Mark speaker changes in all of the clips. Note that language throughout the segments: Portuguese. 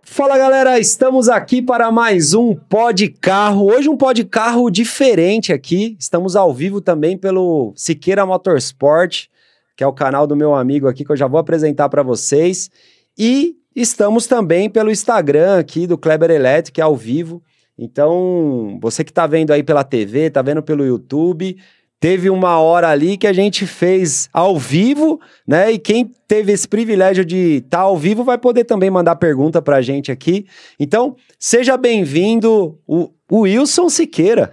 Speaker 1: Fala galera, estamos aqui para mais um Pod Carro. Hoje um Pod Carro diferente aqui. Estamos ao vivo também pelo Siqueira Motorsport, que é o canal do meu amigo aqui que eu já vou apresentar para vocês. E estamos também pelo Instagram aqui do Kleber Electric, ao vivo. Então, você que está vendo aí pela TV, está vendo pelo YouTube, teve uma hora ali que a gente fez ao vivo, né? E quem teve esse privilégio de estar ao vivo vai poder também mandar pergunta pra gente aqui. Então, seja bem-vindo, o Wilson Siqueira.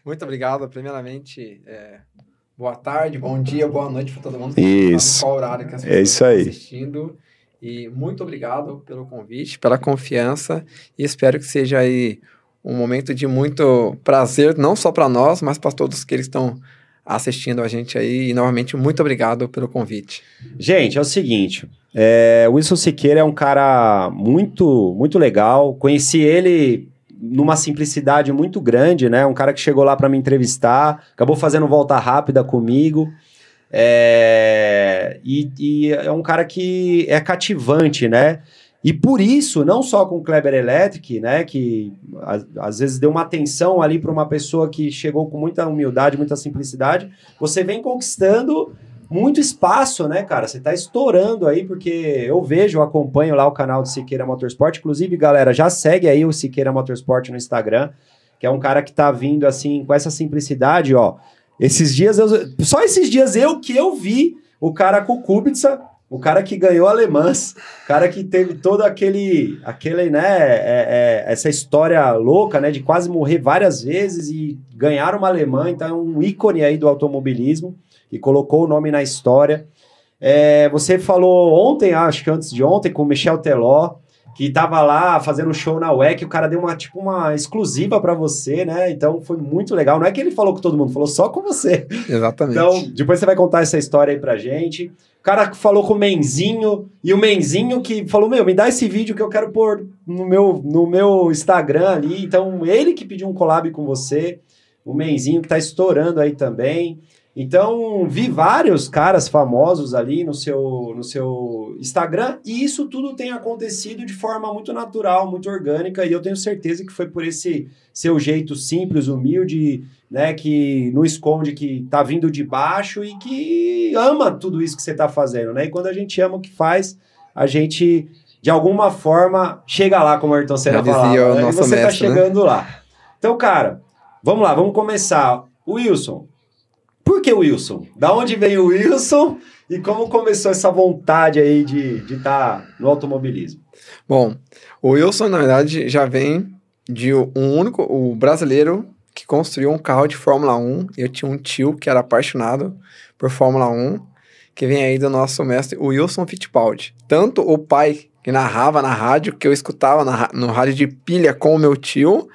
Speaker 2: Muito obrigado. Primeiramente, boa tarde, bom dia, boa noite para todo mundo.
Speaker 1: Isso.
Speaker 2: Qual horário que as pessoas
Speaker 1: isso aí.
Speaker 2: estão assistindo. E muito obrigado pelo convite, pela confiança. E espero que seja aí um momento de muito prazer, não só para nós, mas para todos que estão assistindo a gente aí. E, novamente, muito obrigado pelo convite.
Speaker 1: Gente, é o seguinte, o Wilson Siqueira é um cara muito, muito legal. Conheci ele numa simplicidade muito grande, né? Um cara que chegou lá para me entrevistar, acabou fazendo volta rápida comigo. E é um cara que é cativante, né? E por isso, não só com o Kleber Electric, né, que às vezes deu uma atenção ali para uma pessoa que chegou com muita humildade, muita simplicidade, você vem conquistando muito espaço, né, cara? Você tá estourando aí, porque eu vejo, eu acompanho lá o canal do Siqueira Motorsport, inclusive, galera, já segue aí o Siqueira Motorsport no Instagram, que é um cara que tá vindo, assim, com essa simplicidade, ó. Só esses dias eu vi o cara com o Kubica, o cara que ganhou alemãs, o cara que teve todo aquele né, essa história louca, né, de quase morrer várias vezes e ganhar uma alemã, então é um ícone aí do automobilismo e colocou o nome na história. Você falou ontem, acho que antes de ontem, com o Michel Teló, que tava lá fazendo show na WEC, o cara deu uma exclusiva para você, né? Então foi muito legal. Não é que ele falou com todo mundo, falou só com você.
Speaker 2: Exatamente.
Speaker 1: Então, depois você vai contar essa história aí pra gente. O cara falou com o Menzinho, e o Menzinho que falou, me dá esse vídeo que eu quero pôr no meu Instagram ali. Então, ele que pediu um collab com você, o Menzinho que tá estourando aí também. Então, vi vários caras famosos ali no seu Instagram, e isso tudo tem acontecido de forma muito natural, muito orgânica, e eu tenho certeza que foi por esse seu jeito simples, humilde, né, que não esconde que tá vindo de baixo e que ama tudo isso que você tá fazendo, né? E quando a gente ama o que faz, a gente, de alguma forma, chega lá, como o Ayrton Senna falava, né? E você tá chegando, né, lá. Então, cara, vamos lá, vamos começar. Wilson, por que o Wilson? Da onde veio o Wilson e como começou essa vontade aí de estar no automobilismo?
Speaker 2: Bom, o Wilson, na verdade, já vem de o brasileiro que construiu um carro de Fórmula 1. Eu tinha um tio que era apaixonado por Fórmula 1, que vem aí do nosso mestre, o Wilson Fittipaldi. Tanto o pai, que narrava na rádio, que eu escutava no rádio de pilha com o meu tio,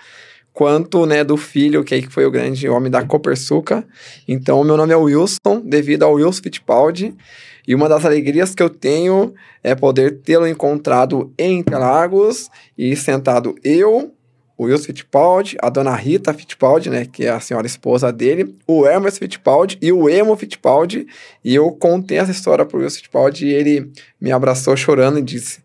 Speaker 2: quanto, né, do filho, que aí foi o grande homem da Copersucar. Então, o meu nome é Wilson, devido ao Wilson Fittipaldi, e uma das alegrias que eu tenho é poder tê-lo encontrado em Interlagos e sentado eu, o Wilson Fittipaldi, a dona Rita Fittipaldi, né, que é a senhora esposa dele, o Hermes Fittipaldi e o Emo Fittipaldi, e eu contei essa história pro Wilson Fittipaldi e ele me abraçou chorando e disse,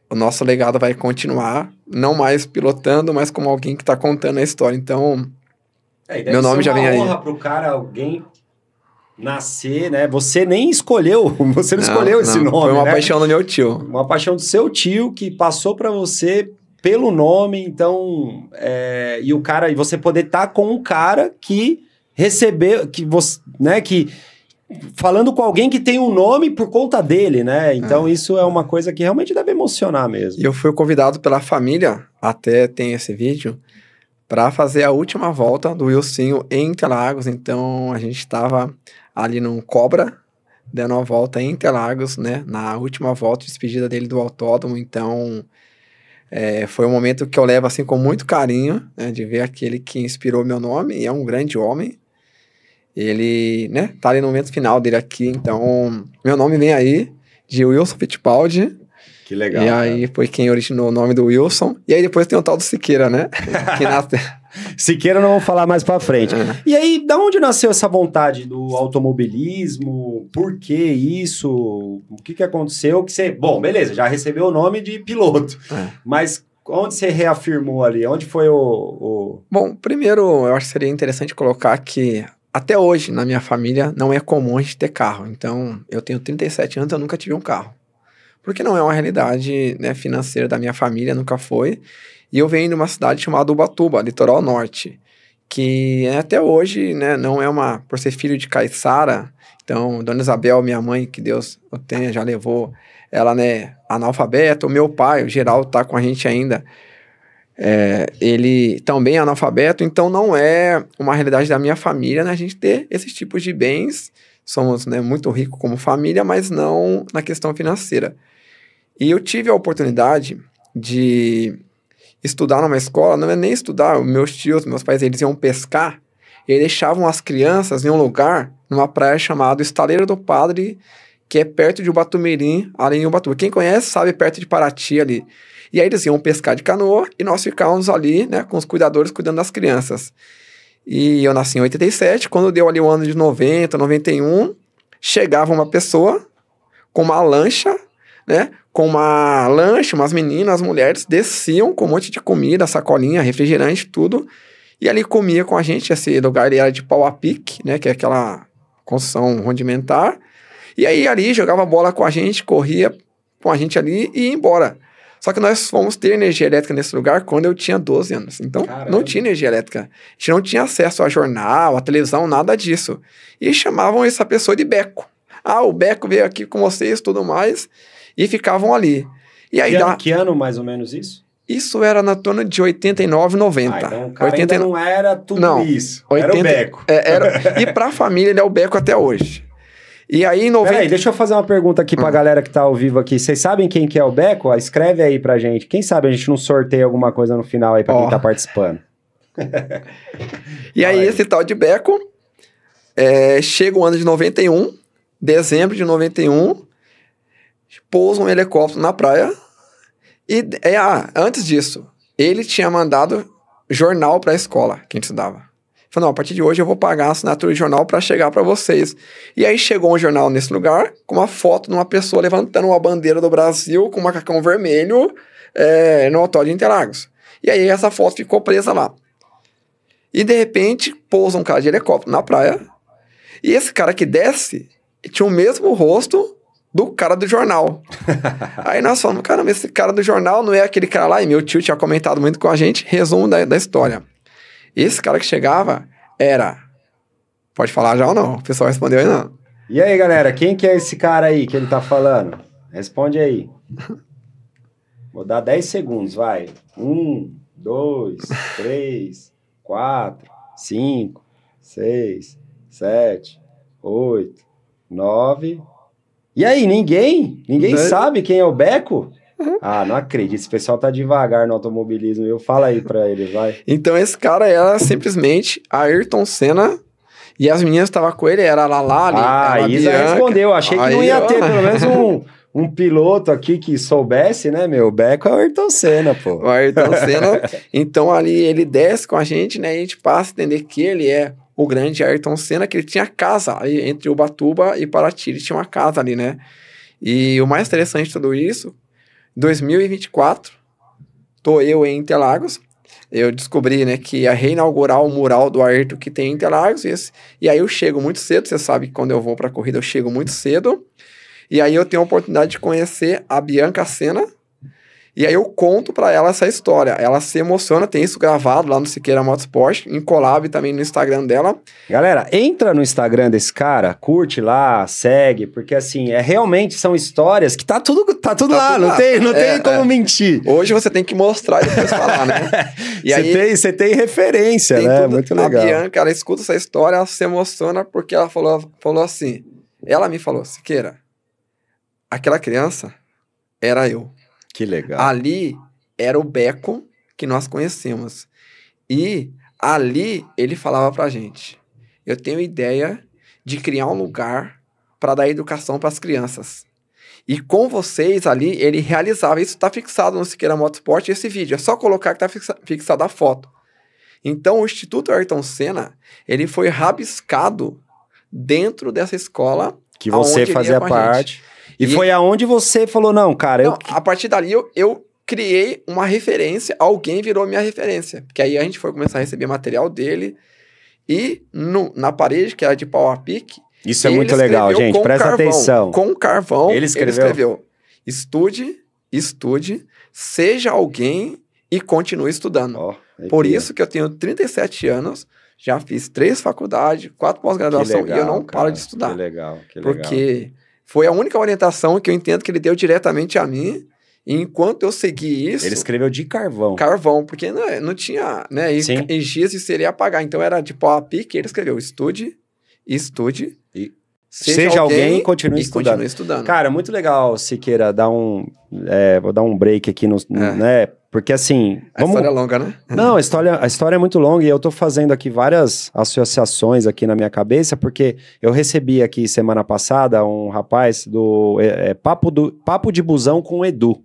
Speaker 2: o nosso legado vai continuar, não mais pilotando, mas como alguém que está contando a história. Então, meu nome já vem aí. É uma honra
Speaker 1: pro cara, alguém nascer, né? Você nem escolheu, você não escolheu esse nome,
Speaker 2: foi uma
Speaker 1: né?
Speaker 2: paixão do meu tio.
Speaker 1: Uma paixão do seu tio que passou para você pelo nome, então, e você poder estar com um cara que recebeu, que você, né, que falando com alguém que tem um nome por conta dele, né? Então isso é uma coisa que realmente deve emocionar mesmo.
Speaker 2: E eu fui convidado pela família, até tem esse vídeo, para fazer a última volta do Wilsinho em Interlagos. Então a gente estava ali num Cobra, dando uma volta em Interlagos, né? Na última volta, despedida dele do autódromo. Então foi um momento que eu levo assim com muito carinho, né, de ver aquele que inspirou meu nome, e é um grande homem. Ele, né, tá ali no momento final dele aqui, então meu nome vem aí de Wilson Fittipaldi,
Speaker 1: Que legal.
Speaker 2: E aí foi quem originou o nome do Wilson. E aí depois tem o tal do Siqueira, né? Que nasce...
Speaker 1: Siqueira não vamos falar mais pra frente. E aí, da onde nasceu essa vontade do automobilismo? Por que isso? O que aconteceu? Que você... Bom, beleza, já recebeu o nome de piloto. Mas onde você reafirmou ali? Onde foi o...
Speaker 2: Bom, primeiro, eu acho que seria interessante colocar que até hoje, na minha família, não é comum a gente ter carro. Então, eu tenho 37 anos, eu nunca tive um carro. Porque não é uma realidade, né, financeira da minha família, nunca foi. E eu venho de uma cidade chamada Ubatuba, litoral norte, que até hoje, né, não é uma... Por ser filho de caiçara, então, Dona Isabel, minha mãe, que Deus o tenha, já levou ela, né, analfabeta. O meu pai, o Geraldo, tá com a gente ainda. Ele também é analfabeto, então não é uma realidade da minha família, né, a gente ter esses tipos de bens. Somos, né, muito ricos como família, mas não na questão financeira. E eu tive a oportunidade de estudar numa escola, não é nem estudar, meus tios, meus pais, eles iam pescar, e eles deixavam as crianças em um lugar, numa praia chamada Estaleiro do Padre, que é perto de Ubatumirim, ali em Ubatuba. Quem conhece sabe, perto de Paraty ali. E aí eles iam pescar de canoa, e nós ficávamos ali, né, com os cuidadores cuidando das crianças. E eu nasci em 87, quando deu ali o ano de 90, 91, chegava uma pessoa com uma lancha, né, com uma lancha, umas meninas, as mulheres desciam com um monte de comida, sacolinha, refrigerante, tudo, e ali comia com a gente. Esse lugar ele era de pau a pique, né, que é aquela construção rudimentar, e aí ali jogava bola com a gente, corria com a gente ali e ia embora. Só que nós fomos ter energia elétrica nesse lugar quando eu tinha 12 anos. Então, caramba, não tinha energia elétrica. A gente não tinha acesso a jornal, a televisão, nada disso. E chamavam essa pessoa de Beco. Ah, o Beco veio aqui com vocês e tudo mais. E ficavam ali. E aí,
Speaker 1: que ano mais ou menos isso?
Speaker 2: Isso era na torno de 89, 90.
Speaker 1: Então o cara ainda não era tudo isso.
Speaker 2: 80,
Speaker 1: era o Beco.
Speaker 2: E pra família ele é o Beco até hoje. E aí, em 90...
Speaker 1: Peraí, deixa eu fazer uma pergunta aqui pra galera que tá ao vivo aqui. Vocês sabem quem que é o Beco? Escreve aí pra gente. Quem sabe a gente não sorteia alguma coisa no final aí pra quem tá participando.
Speaker 2: E aí, esse tal de Beco, chega o ano de 91, dezembro de 91, pousa um helicóptero na praia. E antes disso, ele tinha mandado jornal pra escola que a gente estudava. Falei, não, a partir de hoje eu vou pagar a assinatura de jornal para chegar para vocês. E aí chegou um jornal nesse lugar com uma foto de uma pessoa levantando uma bandeira do Brasil com um macacão vermelho no Autódromo de Interlagos. E aí essa foto ficou presa lá. E de repente pousa um cara de helicóptero na praia. E esse cara que desce tinha o mesmo rosto do cara do jornal. Aí nós falamos, caramba, esse cara do jornal não é aquele cara lá. E meu tio tinha comentado muito com a gente. Resumo da história. Esse cara que chegava era... Pode falar já ou não? O pessoal respondeu aí não.
Speaker 1: E aí, galera, quem que é esse cara aí que ele tá falando? Responde aí. Vou dar 10 segundos, vai. 1, 2, 3, 4, 5, 6, 7, 8, 9... E aí, ninguém? Ninguém sabe quem é o Beco? Ah, não acredito. Esse pessoal tá devagar no automobilismo. Fala aí pra eles, vai.
Speaker 2: Então, esse cara era simplesmente Ayrton Senna. E as meninas estavam com ele, era a Lala.
Speaker 1: A Isa respondeu. Achei que não ia ter pelo menos um piloto aqui que soubesse, né, meu? O Beco é o Ayrton Senna, pô.
Speaker 2: O Ayrton Senna. Então, ali, ele desce com a gente, né? E a gente passa a entender que ele é o grande Ayrton Senna, que ele tinha casa ali entre Ubatuba e Paraty. Ele tinha uma casa ali, né? E o mais interessante de tudo isso... 2024, tô eu em Interlagos, eu descobri, né, que ia reinaugurar o mural do Ayrton que tem em Interlagos, e aí eu chego muito cedo, você sabe que quando eu vou pra corrida eu chego muito cedo, e aí eu tenho a oportunidade de conhecer a Bianca Senna, e aí eu conto pra ela essa história, ela se emociona, tem isso gravado lá no Siqueira Motorsport, em collab também no Instagram dela.
Speaker 1: Galera, entra no Instagram desse cara, curte lá, segue, porque assim, realmente são histórias que tá tudo lá, não tem como mentir.
Speaker 2: Hoje você tem que mostrar e depois falar, né? E
Speaker 1: você tem referência, né? Tudo. Muito legal.
Speaker 2: A Bianca, ela escuta essa história, ela se emociona porque ela falou assim, ela me falou, Siqueira, aquela criança era eu.
Speaker 1: Que legal.
Speaker 2: Ali era o Beco que nós conhecemos. E ali ele falava pra gente, eu tenho ideia de criar um lugar para dar educação para as crianças. E com vocês ali, ele realizava. Isso está fixado no Siqueira Motorsport, esse vídeo. É só colocar que está fixada a foto. Então, o Instituto Ayrton Senna, ele foi rabiscado dentro dessa escola.
Speaker 1: Que você fazia parte. E foi aonde você falou, não, cara...
Speaker 2: Não, a partir dali, eu criei uma referência, alguém virou minha referência. Porque aí a gente foi começar a receber material dele. E na parede, que era de pau a pique...
Speaker 1: Isso é muito legal, gente, presta atenção.
Speaker 2: Com carvão,
Speaker 1: ele escreveu
Speaker 2: estude, seja alguém e continue estudando. Por isso que eu tenho 37 anos, já fiz 3 faculdades, 4 pós-graduação, e eu não paro de estudar.
Speaker 1: Que legal.
Speaker 2: Porque foi a única orientação que eu entendo que ele deu diretamente a mim, e enquanto eu segui isso...
Speaker 1: Ele escreveu de carvão.
Speaker 2: Carvão, porque não tinha, né, em giz isso ele ia apagar, então era de pau a pique, ele escreveu estude, e
Speaker 1: seja alguém e continue estudando. Cara, muito legal, Siqueira, vou dar um break aqui, né? Porque assim...
Speaker 2: A história é longa, né?
Speaker 1: Não, a história é muito longa e eu tô fazendo aqui várias associações aqui na minha cabeça, porque eu recebi aqui semana passada um rapaz do Papo de Busão com o Edu,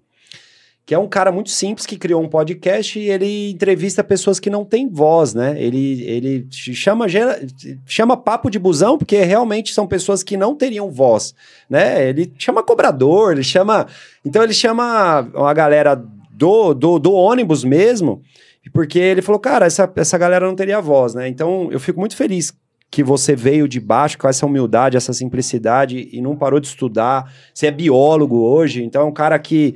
Speaker 1: que é um cara muito simples que criou um podcast e ele entrevista pessoas que não têm voz, né? Ele chama Papo de Busão porque realmente são pessoas que não teriam voz, né? Ele chama cobrador, Então ele chama uma galera do ônibus mesmo, porque ele falou, cara, essa galera não teria voz, né? Então eu fico muito feliz que você veio de baixo com essa humildade, essa simplicidade e não parou de estudar. Você é biólogo hoje, então é um cara que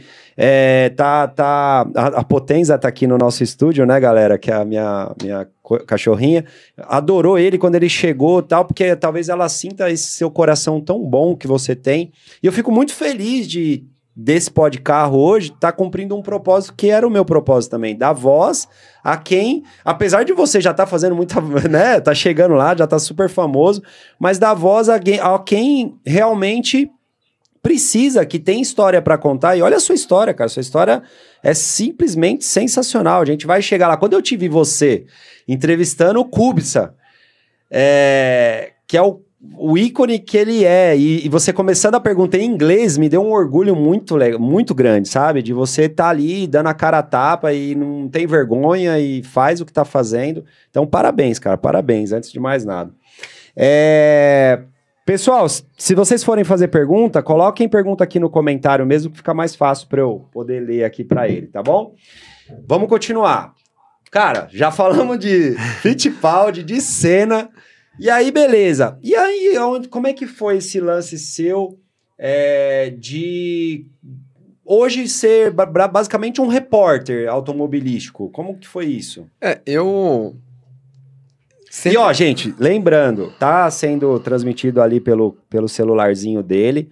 Speaker 1: a Potenza tá aqui no nosso estúdio, né, galera? Que é a minha cachorrinha. Adorou ele quando ele chegou e tal, porque talvez ela sinta esse seu coração tão bom que você tem. E eu fico muito feliz desse pó de carro hoje tá cumprindo um propósito que era o meu propósito também, dar voz a quem, apesar de você já tá fazendo muita, né, tá chegando lá, já tá super famoso, mas dar voz a quem realmente precisa, que tem história para contar. E olha a sua história, cara, sua história é simplesmente sensacional. A gente vai chegar lá. Quando eu tive você entrevistando o Kubica, que é o ícone que ele é, e você começando a pergunta em inglês, me deu um orgulho muito grande, sabe? De você estar ali dando a cara a tapa e não tem vergonha e faz o que tá fazendo. Então, parabéns, cara, parabéns, antes de mais nada. Pessoal, se vocês forem fazer pergunta, coloquem pergunta aqui no comentário mesmo, que fica mais fácil para eu poder ler aqui para ele, tá bom? Vamos continuar. Cara, já falamos de Fittipaldi, de Senna. E aí, beleza. E aí, como é que foi esse lance seu de hoje ser basicamente um repórter automobilístico? Como que foi isso?
Speaker 2: Eu...
Speaker 1: E ó, gente, lembrando, tá sendo transmitido ali pelo celularzinho dele.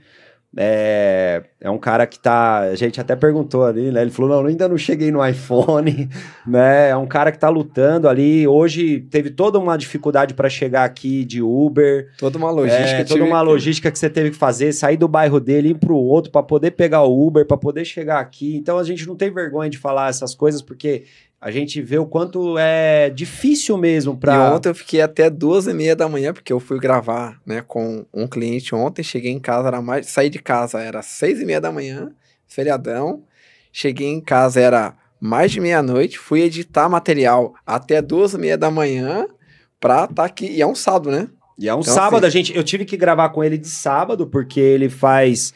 Speaker 1: É um cara que tá... A gente até perguntou ali, né? Ele falou, não, ainda não cheguei no iPhone, né? É um cara que tá lutando ali. Hoje teve toda uma dificuldade para chegar aqui de Uber.
Speaker 2: Toda uma logística.
Speaker 1: Logística que você teve que fazer, sair do bairro dele, ir pro outro para poder pegar o Uber, para poder chegar aqui. Então a gente não tem vergonha de falar essas coisas, porque a gente vê o quanto é difícil mesmo para...
Speaker 2: E ontem eu fiquei até 2h30 da manhã, porque eu fui gravar, né, com um cliente ontem, cheguei em casa, saí de casa, era 6h30 da manhã, feriadão, cheguei em casa, era mais de meia-noite, fui editar material até 2h30 da manhã pra estar aqui, e é um sábado, né?
Speaker 1: E é um sábado, assim, eu tive que gravar com ele de sábado, porque ele faz...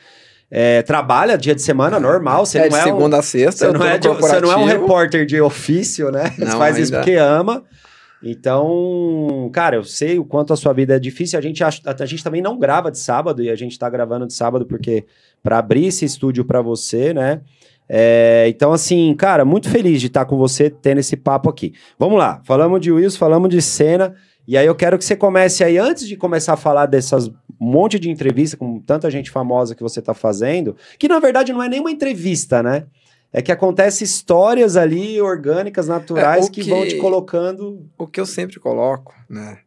Speaker 1: trabalha dia de semana normal, você não
Speaker 2: de segunda a sexta,
Speaker 1: você não é um repórter de ofício, né? Você faz isso porque ama. Então, cara, eu sei o quanto a sua vida é difícil. A gente também não grava de sábado, e a gente tá gravando de sábado porque para abrir esse estúdio para você, né? Então, assim, cara, muito feliz de estar com você tendo esse papo aqui. Vamos lá, falamos de Wilson, falamos de Senna, e aí eu quero que você comece aí, antes de começar a falar dessas monte de entrevista com tanta gente famosa que você tá fazendo, que na verdade não é nenhuma entrevista, né? É que acontece histórias ali orgânicas, naturais, que vão te colocando...
Speaker 2: O que eu sempre coloco, né?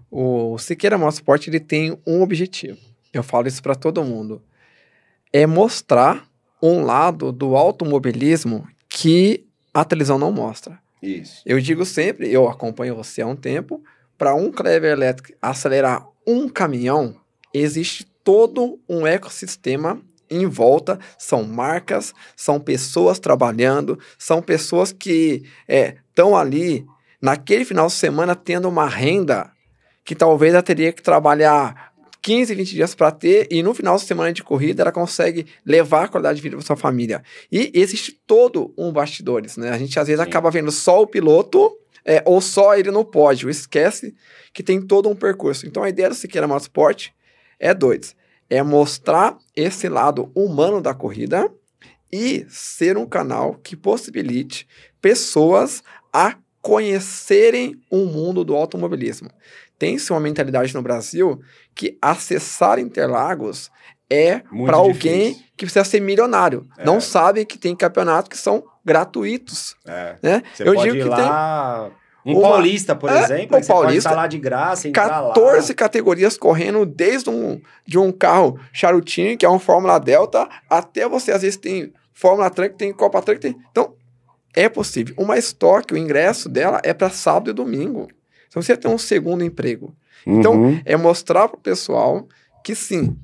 Speaker 2: O Siqueira Motorsport, ele tem um objetivo. Eu falo isso para todo mundo. É mostrar um lado do automobilismo que a televisão não mostra.
Speaker 1: Isso.
Speaker 2: Eu digo sempre, eu acompanho você há um tempo, para um Clever Electric acelerar um caminhão, existe todo um ecossistema em volta são marcas, são pessoas trabalhando, são pessoas que estão ali naquele final de semana tendo uma renda que talvez ela teria que trabalhar 15, 20 dias para ter, e no final de semana de corrida ela consegue levar a qualidade de vida para sua família. E existe todo um bastidores, né? A gente às vezes acaba vendo só o piloto ou só ele no pódio, esquece que tem todo um percurso. Então a ideia do Siqueira Motorsport é mostrar esse lado humano da corrida e ser um canal que possibilite pessoas a conhecerem o mundo do automobilismo. Tem-se uma mentalidade no Brasil que acessar Interlagos é para alguém que precisa ser milionário. Não sabe que tem campeonatos que são gratuitos. Né?
Speaker 1: Você pode ir lá... Paulista, por exemplo, você pode estar lá de graça, entrar
Speaker 2: 14
Speaker 1: lá.
Speaker 2: categorias correndo, desde de um carro charutinho, que é um Fórmula Delta, até você, às vezes, tem Fórmula Truck, tem Copa Truck, tem... Então, é possível. Uma Stock, o ingresso dela é para sábado e domingo. Então, você tem um segundo emprego. Então, é mostrar para o pessoal que, sim,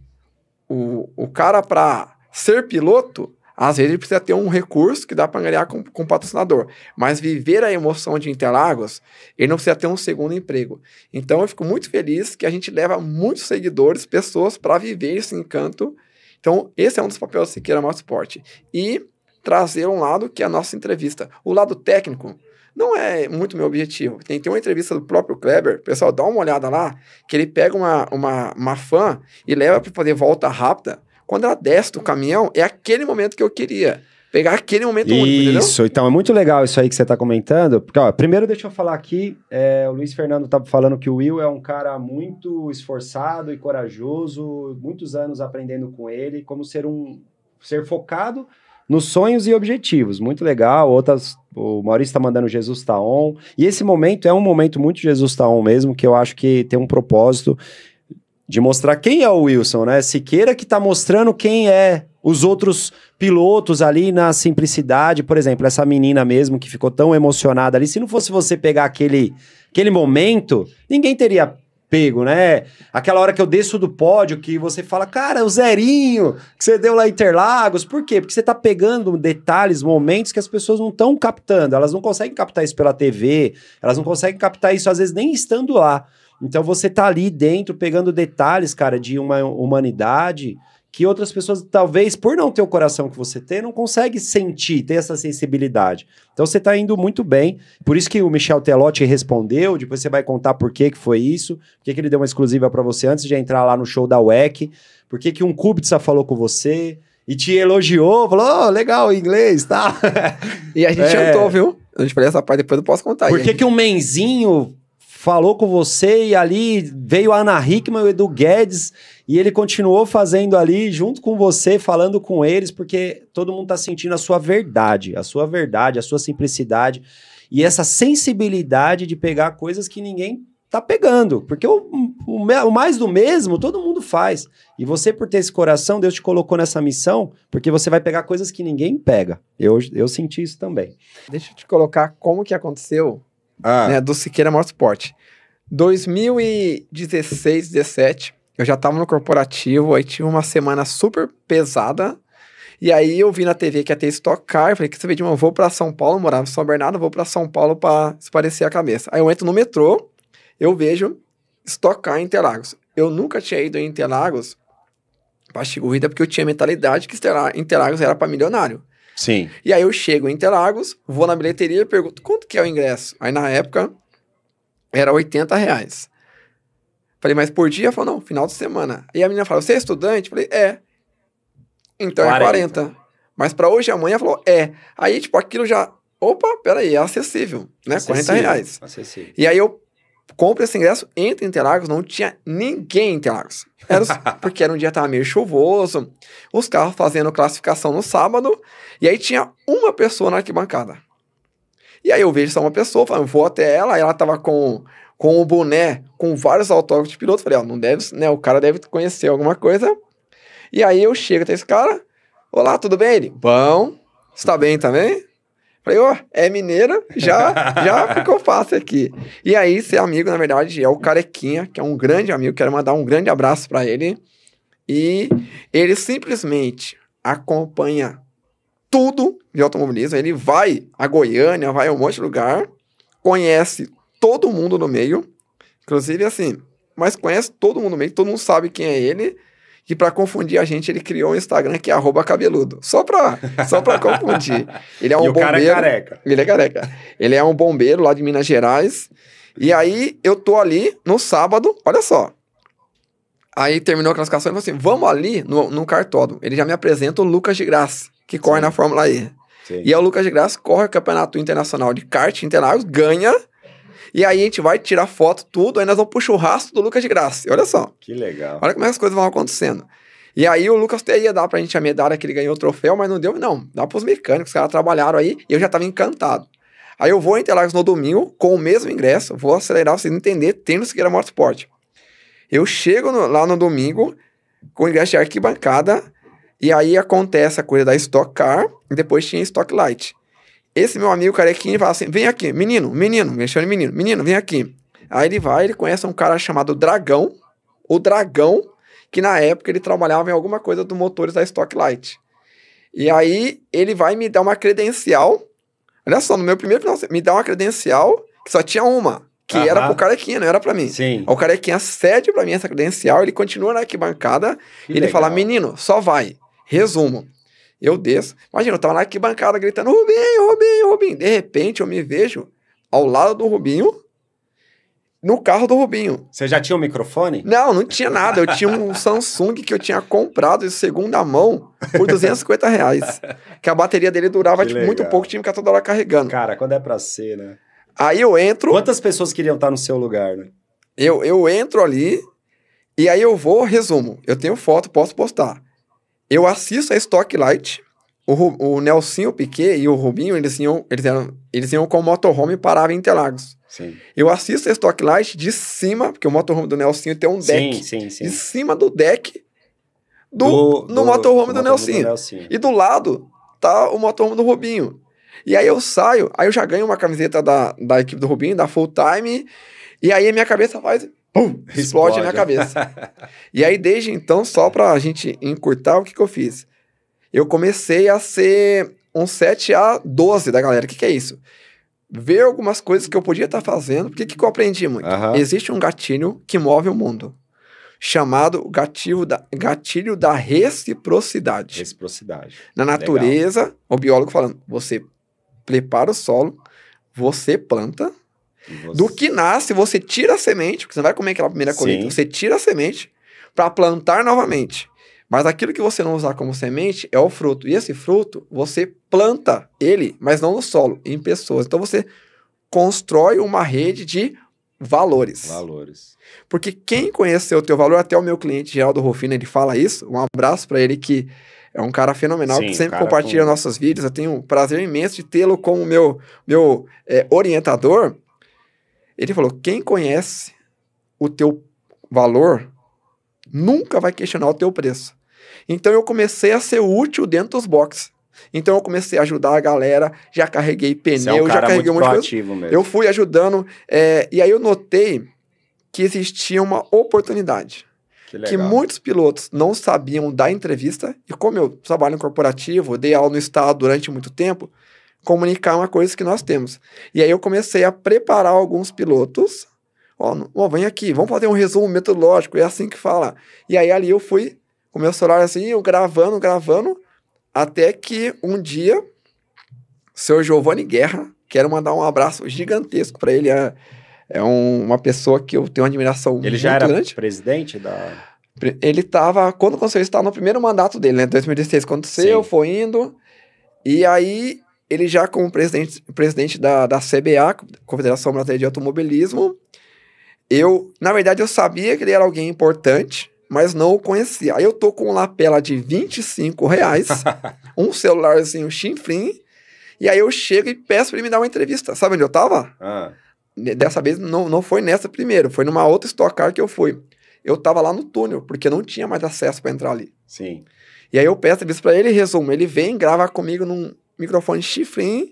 Speaker 2: o cara, para ser piloto, às vezes ele precisa ter um recurso que dá para ganhar com patrocinador. Mas viver a emoção de Interlagos, ele não precisa ter um segundo emprego. Então, eu fico muito feliz que a gente leva muitos seguidores, pessoas, para viver esse encanto. Então, esse é um dos papéis do Siqueira Motorsport. E trazer um lado que é a nossa entrevista. O lado técnico não é muito meu objetivo. Tem uma entrevista do próprio Kleber, pessoal, dá uma olhada lá, que ele pega uma fã e leva para fazer volta rápida. Quando ela desce do caminhão, é aquele momento que eu queria. Pegar aquele momento único, entendeu?
Speaker 1: Isso, então é muito legal isso aí que você está comentando. Porque, ó, primeiro deixa eu falar aqui, o Luiz Fernando estava falando que o Will é um cara muito esforçado e corajoso, muitos anos aprendendo com ele, como ser focado nos sonhos e objetivos. Muito legal. O Maurício está mandando Jesus tá on. E esse momento é um momento muito Jesus tá on mesmo, que eu acho que tem um propósito de mostrar quem é o Wilson, né? Siqueira que tá mostrando quem é os outros pilotos ali na simplicidade. Por exemplo, essa menina mesmo que ficou tão emocionada ali. Se não fosse você pegar aquele momento, ninguém teria pego, né? Aquela hora que eu desço do pódio, que você fala, cara, o zerinho que você deu lá em Interlagos. Por quê? Porque você tá pegando detalhes, momentos que as pessoas não estão captando. Elas não conseguem captar isso pela TV, elas não conseguem captar isso, às vezes, nem estando lá. Então você tá ali dentro, pegando detalhes, cara, de uma humanidade que outras pessoas, talvez, por não ter o coração que você tem, não consegue sentir, ter essa sensibilidade. Então você tá indo muito bem. Por isso que o Michel Telotti respondeu, depois você vai contar por que foi isso, por que ele deu uma exclusiva para você antes de entrar lá no show da WEC, por que um Kubica falou com você e te elogiou, falou, legal, inglês, tá?
Speaker 2: E a gente jantou, viu? A gente falei essa parte, depois eu posso contar.
Speaker 1: Por que um Menzinho falou com você e ali veio a Ana Hickman e o Edu Guedes e ele continuou fazendo ali junto com você, falando com eles, porque todo mundo tá sentindo a sua verdade, a sua simplicidade e essa sensibilidade de pegar coisas que ninguém tá pegando, porque o mais do mesmo todo mundo faz. E você, por ter esse coração, Deus te colocou nessa missão, porque você vai pegar coisas que ninguém pega. Eu senti isso também.
Speaker 2: Deixa eu te colocar como que aconteceu né, do Siqueira Motorsport. 2016, 17, eu já tava no corporativo, aí tive uma semana super pesada, e aí eu vi na TV que ia ter Stock Car, eu falei, que você vê, eu vou pra São Paulo, eu morava em São Bernardo, vou pra São Paulo pra esparecer a cabeça. Aí eu entro no metrô, eu vejo Stock Car em Interlagos. Eu nunca tinha ido em Interlagos pra corrida, porque eu tinha a mentalidade que Interlagos era pra milionário.
Speaker 1: Sim.
Speaker 2: E aí eu chego em Interlagos, vou na bilheteria e pergunto, quanto que é o ingresso? Aí na época, era R$80. Falei, mas por dia? Falou, não, final de semana. E a menina falou, você é estudante? Falei, é. Então 40. É 40. Mas pra hoje e amanhã, falou, é. Aí, tipo, aquilo já... Opa, peraí, é acessível, né? Acessível, R$40.
Speaker 1: Acessível.
Speaker 2: E aí eu compro esse ingresso, entro em Interlagos, não tinha ninguém em Interlagos. Porque era um dia que tava meio chuvoso, os carros fazendo classificação no sábado, e aí tinha uma pessoa na arquibancada. E aí eu vejo só uma pessoa, falando, vou até ela, aí ela tava com o boné, com vários autógrafos de piloto, falei, não deve, né, o cara deve conhecer alguma coisa. E aí eu chego até esse cara, olá, tudo bem? Ele, bom, você tá bem também? Falei, é mineira, já ficou fácil aqui. E aí, ser amigo, na verdade, é o Carequinha, que é um grande amigo, quero mandar um grande abraço pra ele. e ele simplesmente acompanha tudo de automobilismo. Ele vai a Goiânia, vai a um monte de lugar, conhece todo mundo no meio, inclusive assim, mas conhece todo mundo no meio, todo mundo sabe quem é ele, e para confundir a gente, ele criou um Instagram que é @cabeludo, só pra confundir. Ele é um
Speaker 1: E o
Speaker 2: bombeiro.
Speaker 1: cara é careca.
Speaker 2: Ele é careca. Ele é um bombeiro lá de Minas Gerais, e aí eu tô ali no sábado, olha só. Aí terminou a classificação e falou assim, vamos ali no cartódromo. Ele já me apresenta o Lucas de Graça, que corre
Speaker 1: Sim.
Speaker 2: na Fórmula E.
Speaker 1: Sim.
Speaker 2: E é o Lucas de Graça corre o Campeonato Internacional de Kart Interlagos, ganha, e aí a gente vai tirar foto, tudo, aí nós vamos pro churrasco do Lucas de Graça. E olha só.
Speaker 1: Que legal.
Speaker 2: Olha como é que as coisas vão acontecendo. E aí o Lucas até ia dar pra gente a medalha que ele ganhou o troféu, mas não deu, não. Dá pros mecânicos, os caras trabalharam aí, e eu já tava encantado. Aí eu vou em Interlagos no domingo, com o mesmo ingresso, vou acelerar, vocês entenderem, tem no Siqueira Motorsport. Eu chego lá no domingo, com o ingresso de arquibancada, e aí acontece a coisa da Stock Car, e depois tinha Stock Light. Esse meu amigo carequinho fala assim, vem aqui, menino, me chama de menino, vem aqui. Aí ele conhece um cara chamado Dragão, o Dragão, que na época ele trabalhava em alguma coisa dos motores da Stock Light. E aí ele vai me dar uma credencial, olha só, no meu primeiro final, me dá uma credencial, que só tinha uma, que era pro carequinha, não era pra mim.
Speaker 1: Sim.
Speaker 2: O carequinha cede pra mim essa credencial, ele continua na arquibancada,
Speaker 1: Que
Speaker 2: e ele
Speaker 1: legal.
Speaker 2: fala, menino, só vai. Resumo. Eu desço. Imagina, eu tava na arquibancada gritando, Rubinho. De repente, eu me vejo ao lado do Rubinho, no carro do Rubinho.
Speaker 1: Você já tinha um microfone?
Speaker 2: Não tinha nada. Eu tinha um Samsung que eu tinha comprado de segunda mão por R$250. Que a bateria dele durava
Speaker 1: Que
Speaker 2: muito
Speaker 1: legal.
Speaker 2: pouco, tinha que ficar toda hora carregando.
Speaker 1: Cara, quando é pra ser, né?
Speaker 2: Aí eu entro,
Speaker 1: Quantas pessoas queriam estar no seu lugar, né?
Speaker 2: eu entro ali, e aí eu vou, resumo. Eu tenho foto, posso postar. Eu assisto a Stock Light, o Nelsinho Piquet e o Rubinho, eles iam com o motorhome e paravam em Interlagos.
Speaker 1: Sim.
Speaker 2: Eu assisto a Stock Light de cima, porque o motorhome do Nelsinho tem um deck.
Speaker 1: Sim.
Speaker 2: De cima do deck no motorhome do Nelsinho. E do lado tá o motorhome do Rubinho. E aí eu saio, aí eu já ganho uma camiseta da equipe do Rubinho, da Full Time, e aí a minha cabeça faz... Pum, explode a minha cabeça. E aí, desde então, só pra gente encurtar, o que eu fiz? Eu comecei a ser um 7A12 da galera. O que é isso? Ver algumas coisas que eu podia estar fazendo. Porque o que eu aprendi muito? Existe um gatilho que move o mundo, chamado gatilho da reciprocidade.
Speaker 1: Reciprocidade.
Speaker 2: Na natureza, legal. O biólogo falando, você prepara o solo, você planta, do que nasce, você tira a semente, porque você não vai comer aquela primeira colheita, você tira a semente para plantar novamente. Mas aquilo que você não usar como semente é o fruto. E esse fruto, você planta ele, mas não no solo, em pessoas. Então você constrói uma rede de valores. Porque quem conheceu o teu valor, até o meu cliente Geraldo Rufino, ele fala isso, um abraço para ele, que é um cara fenomenal, que sempre compartilha nossos vídeos. Eu tenho um prazer imenso de tê-lo como meu orientador. Ele falou, quem conhece o teu valor nunca vai questionar o teu preço. Então eu comecei a ser útil dentro dos boxes. Então eu comecei a ajudar a galera, já carreguei pneu, já carreguei um monte de coisa.
Speaker 1: Mesmo.
Speaker 2: Eu fui ajudando, e aí eu notei que existia uma oportunidade. Que muitos pilotos não sabiam da entrevista, e como eu trabalho em corporativo, dei aula no estado durante muito tempo, comunicar uma coisa que nós temos. E aí eu comecei a preparar alguns pilotos, vem aqui, vamos fazer um resumo metodológico, é assim que fala. E aí ali eu fui com meu celular assim, eu gravando, até que um dia, o senhor Giovanni Guerra, quero mandar um abraço gigantesco para ele, uma pessoa que eu tenho uma admiração muito grande.
Speaker 1: Ele já era presidente da...
Speaker 2: Ele estava, quando aconteceu, ele estava no primeiro mandato dele, né, 2016, aconteceu, foi indo, e aí ele já como presidente da CBA, Confederação Brasileira de Automobilismo, na verdade, eu sabia que ele era alguém importante, mas não o conhecia. Aí eu tô com um lapela de R$25, um celularzinho chinfrim, e aí eu chego e peço pra ele me dar uma entrevista. Sabe onde eu tava? Dessa vez não foi nessa primeiro, foi numa outra Stock Car que eu fui. Eu tava lá no túnel, porque não tinha mais acesso pra entrar ali.
Speaker 1: Sim.
Speaker 2: E aí eu peço a entrevista pra ele, resumo, ele vem, grava comigo num microfone chifrinho,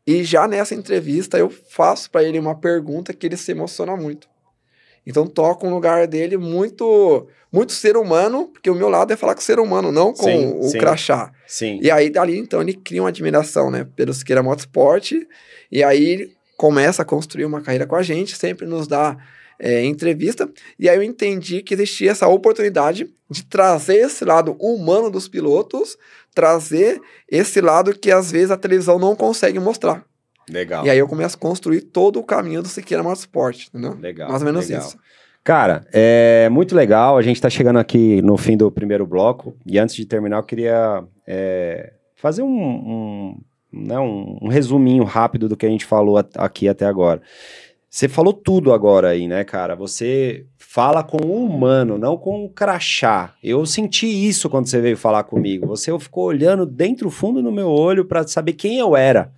Speaker 2: e já nessa entrevista eu faço pra ele uma pergunta que ele se emociona muito. Então toca um lugar dele muito muito ser humano, porque o meu lado é falar com o ser humano, não com
Speaker 1: Sim,
Speaker 2: o
Speaker 1: sim.
Speaker 2: crachá.
Speaker 1: Sim.
Speaker 2: E aí, dali, então, ele cria uma admiração, né, pelo Siqueira Motorsport, e aí ele começa a construir uma carreira com a gente, sempre nos dá entrevista, e aí eu entendi que existia essa oportunidade de trazer esse lado humano dos pilotos, trazer esse lado que, às vezes, a televisão não consegue mostrar.
Speaker 1: Legal.
Speaker 2: E aí eu começo a construir todo o caminho do Siqueira Motorsport, entendeu?
Speaker 1: Legal.
Speaker 2: Mais ou menos
Speaker 1: legal.
Speaker 2: isso.
Speaker 1: Cara, é muito legal. A gente está chegando aqui no fim do primeiro bloco. E antes de terminar, eu queria fazer né, um resuminho rápido do que a gente falou aqui até agora. Você falou tudo agora aí, né, cara? Você fala com o humano, não com o crachá. Eu senti isso quando você veio falar comigo. Você ficou olhando dentro fundo no meu olho para saber quem eu era.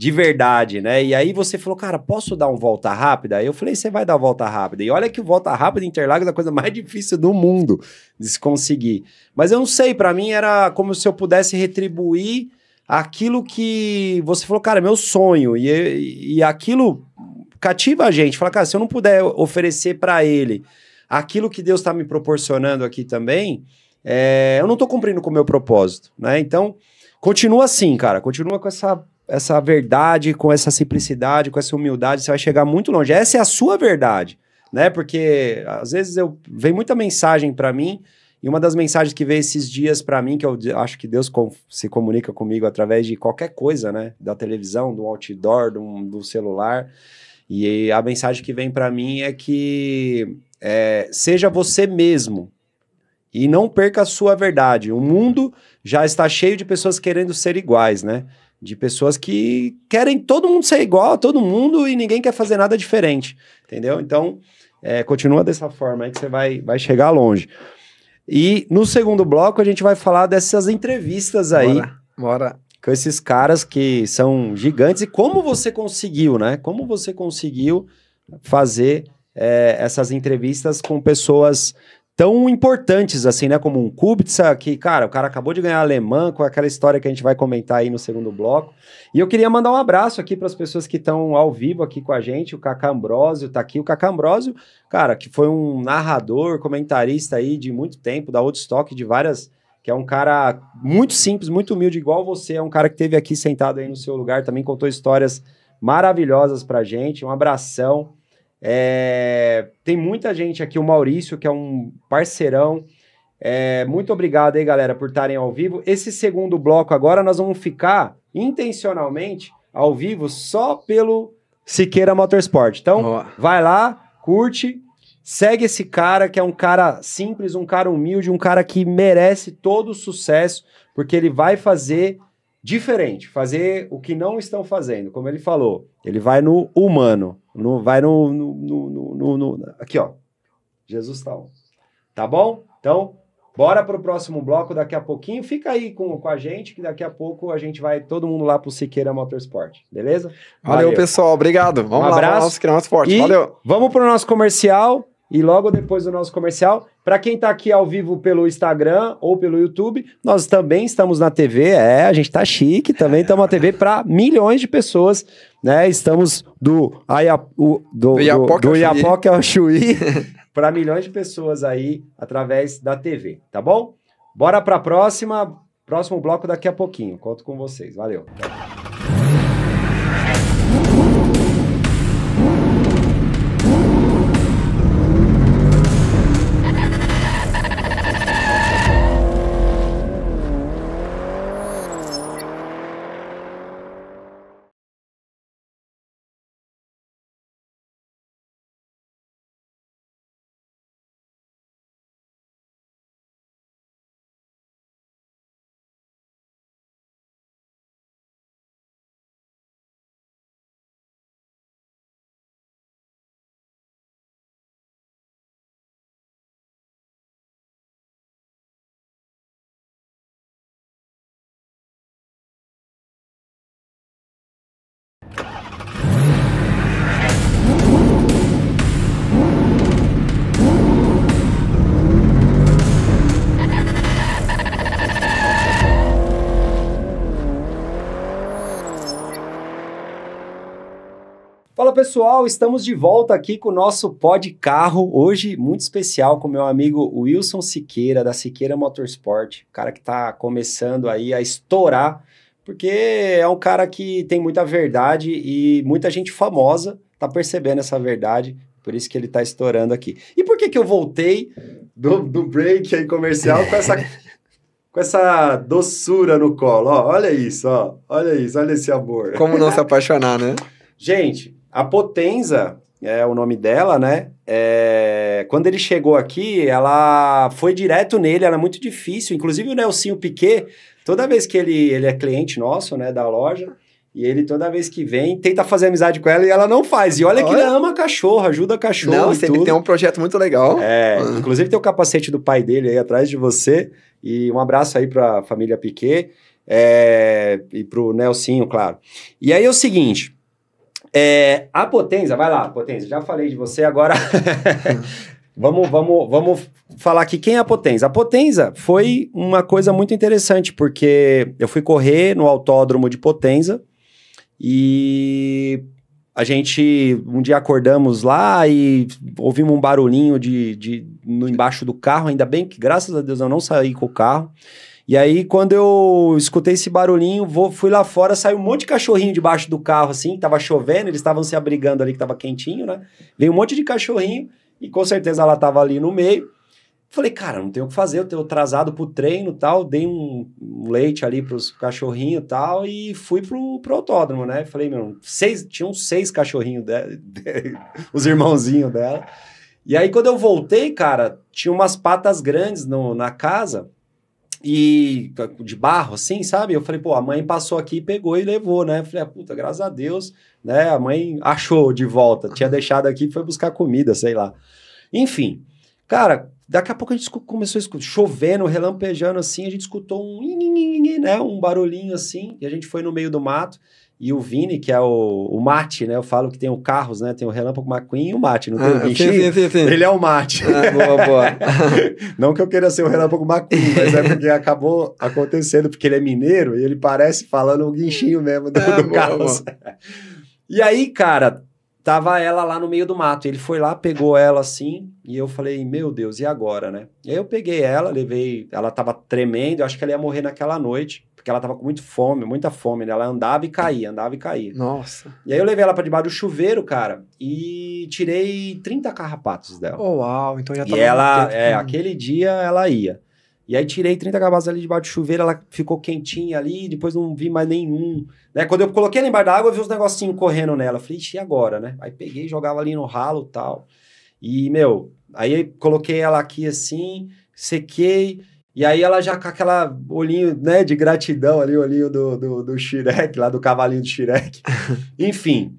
Speaker 1: De verdade, né? E aí você falou, cara, posso dar um volta rápida? Aí eu falei, você vai dar volta rápida. E olha que o volta rápida em Interlagos é a coisa mais difícil do mundo de se conseguir. Mas eu não sei, pra mim era como se eu pudesse retribuir aquilo que você falou, cara, meu sonho. E aquilo cativa a gente. Fala, cara, se eu não puder oferecer pra ele aquilo que Deus tá me proporcionando aqui também, eu não tô cumprindo com o meu propósito, né? Então, continua assim, cara. Continua com essa verdade, com essa simplicidade, com essa humildade, você vai chegar muito longe. Essa é a sua verdade, né? Porque às vezes vem muita mensagem para mim, e uma das mensagens que veio esses dias para mim, que eu acho que Deus se comunica comigo através de qualquer coisa, né? Da televisão, do outdoor, do celular. E a mensagem que vem para mim é que seja você mesmo e não perca a sua verdade. O mundo já está cheio de pessoas querendo ser iguais, né? De pessoas que querem todo mundo ser igual a todo mundo e ninguém quer fazer nada diferente, entendeu? Então, continua dessa forma aí que você vai chegar longe. E no segundo bloco a gente vai falar dessas entrevistas aí.
Speaker 2: Bora.
Speaker 1: Com esses caras que são gigantes e como você conseguiu, né? Como você conseguiu fazer essas entrevistas com pessoas tão importantes assim, né? Como um Kubica, que, cara, o cara acabou de ganhar alemã, com aquela história que a gente vai comentar aí no segundo bloco. E eu queria mandar um abraço aqui para as pessoas que estão ao vivo aqui com a gente. O Cacá Ambrósio tá aqui. O Cacá Ambrósio, cara, que foi um narrador, comentarista aí de muito tempo, da Woodstock, de várias... que é um cara muito simples, muito humilde, igual você. É um cara que esteve aqui sentado aí no seu lugar, também contou histórias maravilhosas pra gente. Um abração. Tem muita gente aqui, o Maurício, que é um parceirão. Muito obrigado aí, galera, por estarem ao vivo. Esse segundo bloco agora nós vamos ficar intencionalmente ao vivo só pelo Siqueira Motorsport. Então, vai lá, curte, segue esse cara, que é um cara simples, um cara humilde, um cara que merece todo o sucesso, porque ele vai fazer diferente, fazer o que não estão fazendo. Como ele falou, ele vai no humano, vai no aqui, ó. Jesus tá on. Tá bom? Então, bora pro próximo bloco daqui a pouquinho. Fica aí com a gente, que daqui a pouco a gente vai todo mundo lá pro Siqueira Motorsport, beleza?
Speaker 2: Valeu, pessoal. Obrigado. Vamos lá,
Speaker 1: abraço.
Speaker 2: Vamos lá, Siqueira Motorsport.
Speaker 1: E
Speaker 2: valeu.
Speaker 1: Vamos pro nosso comercial. E logo depois do nosso comercial, para quem tá aqui ao vivo pelo Instagram ou pelo YouTube, nós também estamos na TV, a gente tá chique, também estamos na TV para milhões de pessoas, né? Estamos do Iapoque ao Chuí para milhões de pessoas aí através da TV, tá bom? Bora para próximo bloco daqui a pouquinho. Conto com vocês. Valeu. Fala pessoal, estamos de volta aqui com o nosso Pod Carro, hoje muito especial com meu amigo Wilson Siqueira, da Siqueira Motorsport, o cara que está começando aí a estourar, porque é um cara que tem muita verdade e muita gente famosa está percebendo essa verdade, por isso que ele está estourando aqui. E por que eu voltei do break aí comercial com essa doçura no colo? Ó, olha isso, olha esse amor.
Speaker 2: Como não se apaixonar, né?
Speaker 1: Gente, a Potenza é o nome dela, né? Quando ele chegou aqui, ela foi direto nele, era muito difícil. Inclusive o Nelsinho Piquet, toda vez que ele é cliente nosso, né, da loja, e ele toda vez que vem, tenta fazer amizade com ela e ela não faz. E olha que ele ama cachorro, ajuda cachorro
Speaker 2: não,
Speaker 1: e tudo.
Speaker 2: Ele tem um projeto muito legal.
Speaker 1: Inclusive tem o capacete do pai dele aí atrás de você. E um abraço aí pra família Piquet e pro Nelsinho, claro. E aí é o seguinte... a Potenza, vai lá, Potenza, já falei de você, agora vamos falar aqui quem é a Potenza. A Potenza foi uma coisa muito interessante, porque eu fui correr no autódromo de Potenza e a gente, um dia acordamos lá e ouvimos um barulhinho embaixo do carro, ainda bem que, graças a Deus, eu não saí com o carro. E aí, quando eu escutei esse barulhinho, fui lá fora, saiu um monte de cachorrinho debaixo do carro, assim, tava chovendo, eles estavam se abrigando ali, que tava quentinho, né? Veio um monte de cachorrinho, e com certeza ela tava ali no meio. Falei, cara, não tenho o que fazer, eu tenho atrasado pro treino e tal, dei um leite ali pros cachorrinhos e tal, e fui pro autódromo, né? Falei, tinham 6 cachorrinhos, os irmãozinhos dela. E aí, quando eu voltei, cara, tinha umas patas grandes na casa, e de barro, assim, sabe? Eu falei, pô, a mãe passou aqui, pegou e levou, né? Eu falei, puta, graças a Deus, né? A mãe achou de volta, tinha deixado aqui e foi buscar comida, sei lá. Enfim, cara, daqui a pouco a gente começou a escutar, chovendo, relampejando assim, a gente escutou um barulhinho assim, e a gente foi no meio do mato, e o Vini, que é o Mate, né? Eu falo que tem o Carros, né? Tem o Relâmpago McQueen e o Mate, não tem o Guinchinho? Sim. Ele é o Mate.
Speaker 2: Boa.
Speaker 1: Não que eu queira ser o Relâmpago McQueen, mas é porque acabou acontecendo, porque ele é mineiro e ele parece falando o Guinchinho mesmo do Carros. E aí, cara, tava ela lá no meio do mato. Ele foi lá, pegou ela assim, e eu falei, meu Deus, e agora, né? E aí eu peguei ela, levei, ela tava tremendo, eu acho que ela ia morrer naquela noite, porque ela tava com muita fome, né? Ela andava e caía.
Speaker 2: Nossa.
Speaker 1: E aí eu levei ela pra debaixo do chuveiro, cara, e tirei 30 carrapatos dela.
Speaker 2: Oh, uau, então já tava...
Speaker 1: E ela, aquele dia ela ia. E aí tirei 30 carrapatos ali debaixo do chuveiro, ela ficou quentinha ali, depois não vi mais nenhum. Né? Quando eu coloquei ela embaixo da água, eu vi uns negocinhos correndo nela. Falei, ixi, e agora, né? Aí peguei, jogava ali no ralo e tal. E, aí coloquei ela aqui assim, sequei... E aí ela já com aquela olhinho, né, de gratidão ali, o olhinho do Shrek, lá do cavalinho do Shrek. Enfim,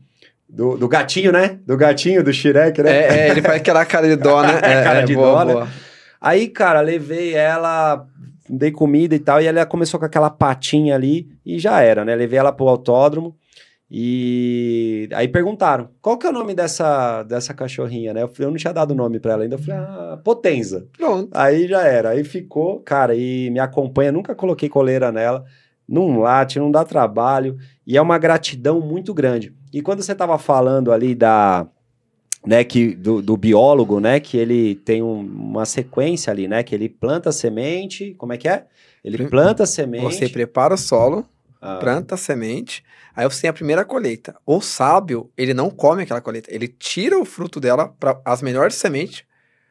Speaker 1: do gatinho, né? Do gatinho, do Shrek, né?
Speaker 2: Ele faz aquela cara de dó, né?
Speaker 1: Cara de
Speaker 2: boa,
Speaker 1: dó, né? Aí, cara, levei ela, dei comida e tal, e ela começou com aquela patinha ali e já era, né? Levei ela pro autódromo. E aí perguntaram, qual que é o nome dessa cachorrinha, né? Eu não tinha dado nome pra ela ainda, eu falei, Potenza.
Speaker 2: Pronto.
Speaker 1: Aí já era, aí ficou, cara, e me acompanha, nunca coloquei coleira nela, não late, não dá trabalho, e é uma gratidão muito grande. E quando você tava falando ali do biólogo, né, que ele tem uma sequência ali, né, que ele planta semente, como é que é? Ele planta semente...
Speaker 2: Você prepara o solo, planta a semente... Aí você tem a primeira colheita. O sábio, ele não come aquela colheita. Ele tira o fruto dela, as melhores sementes,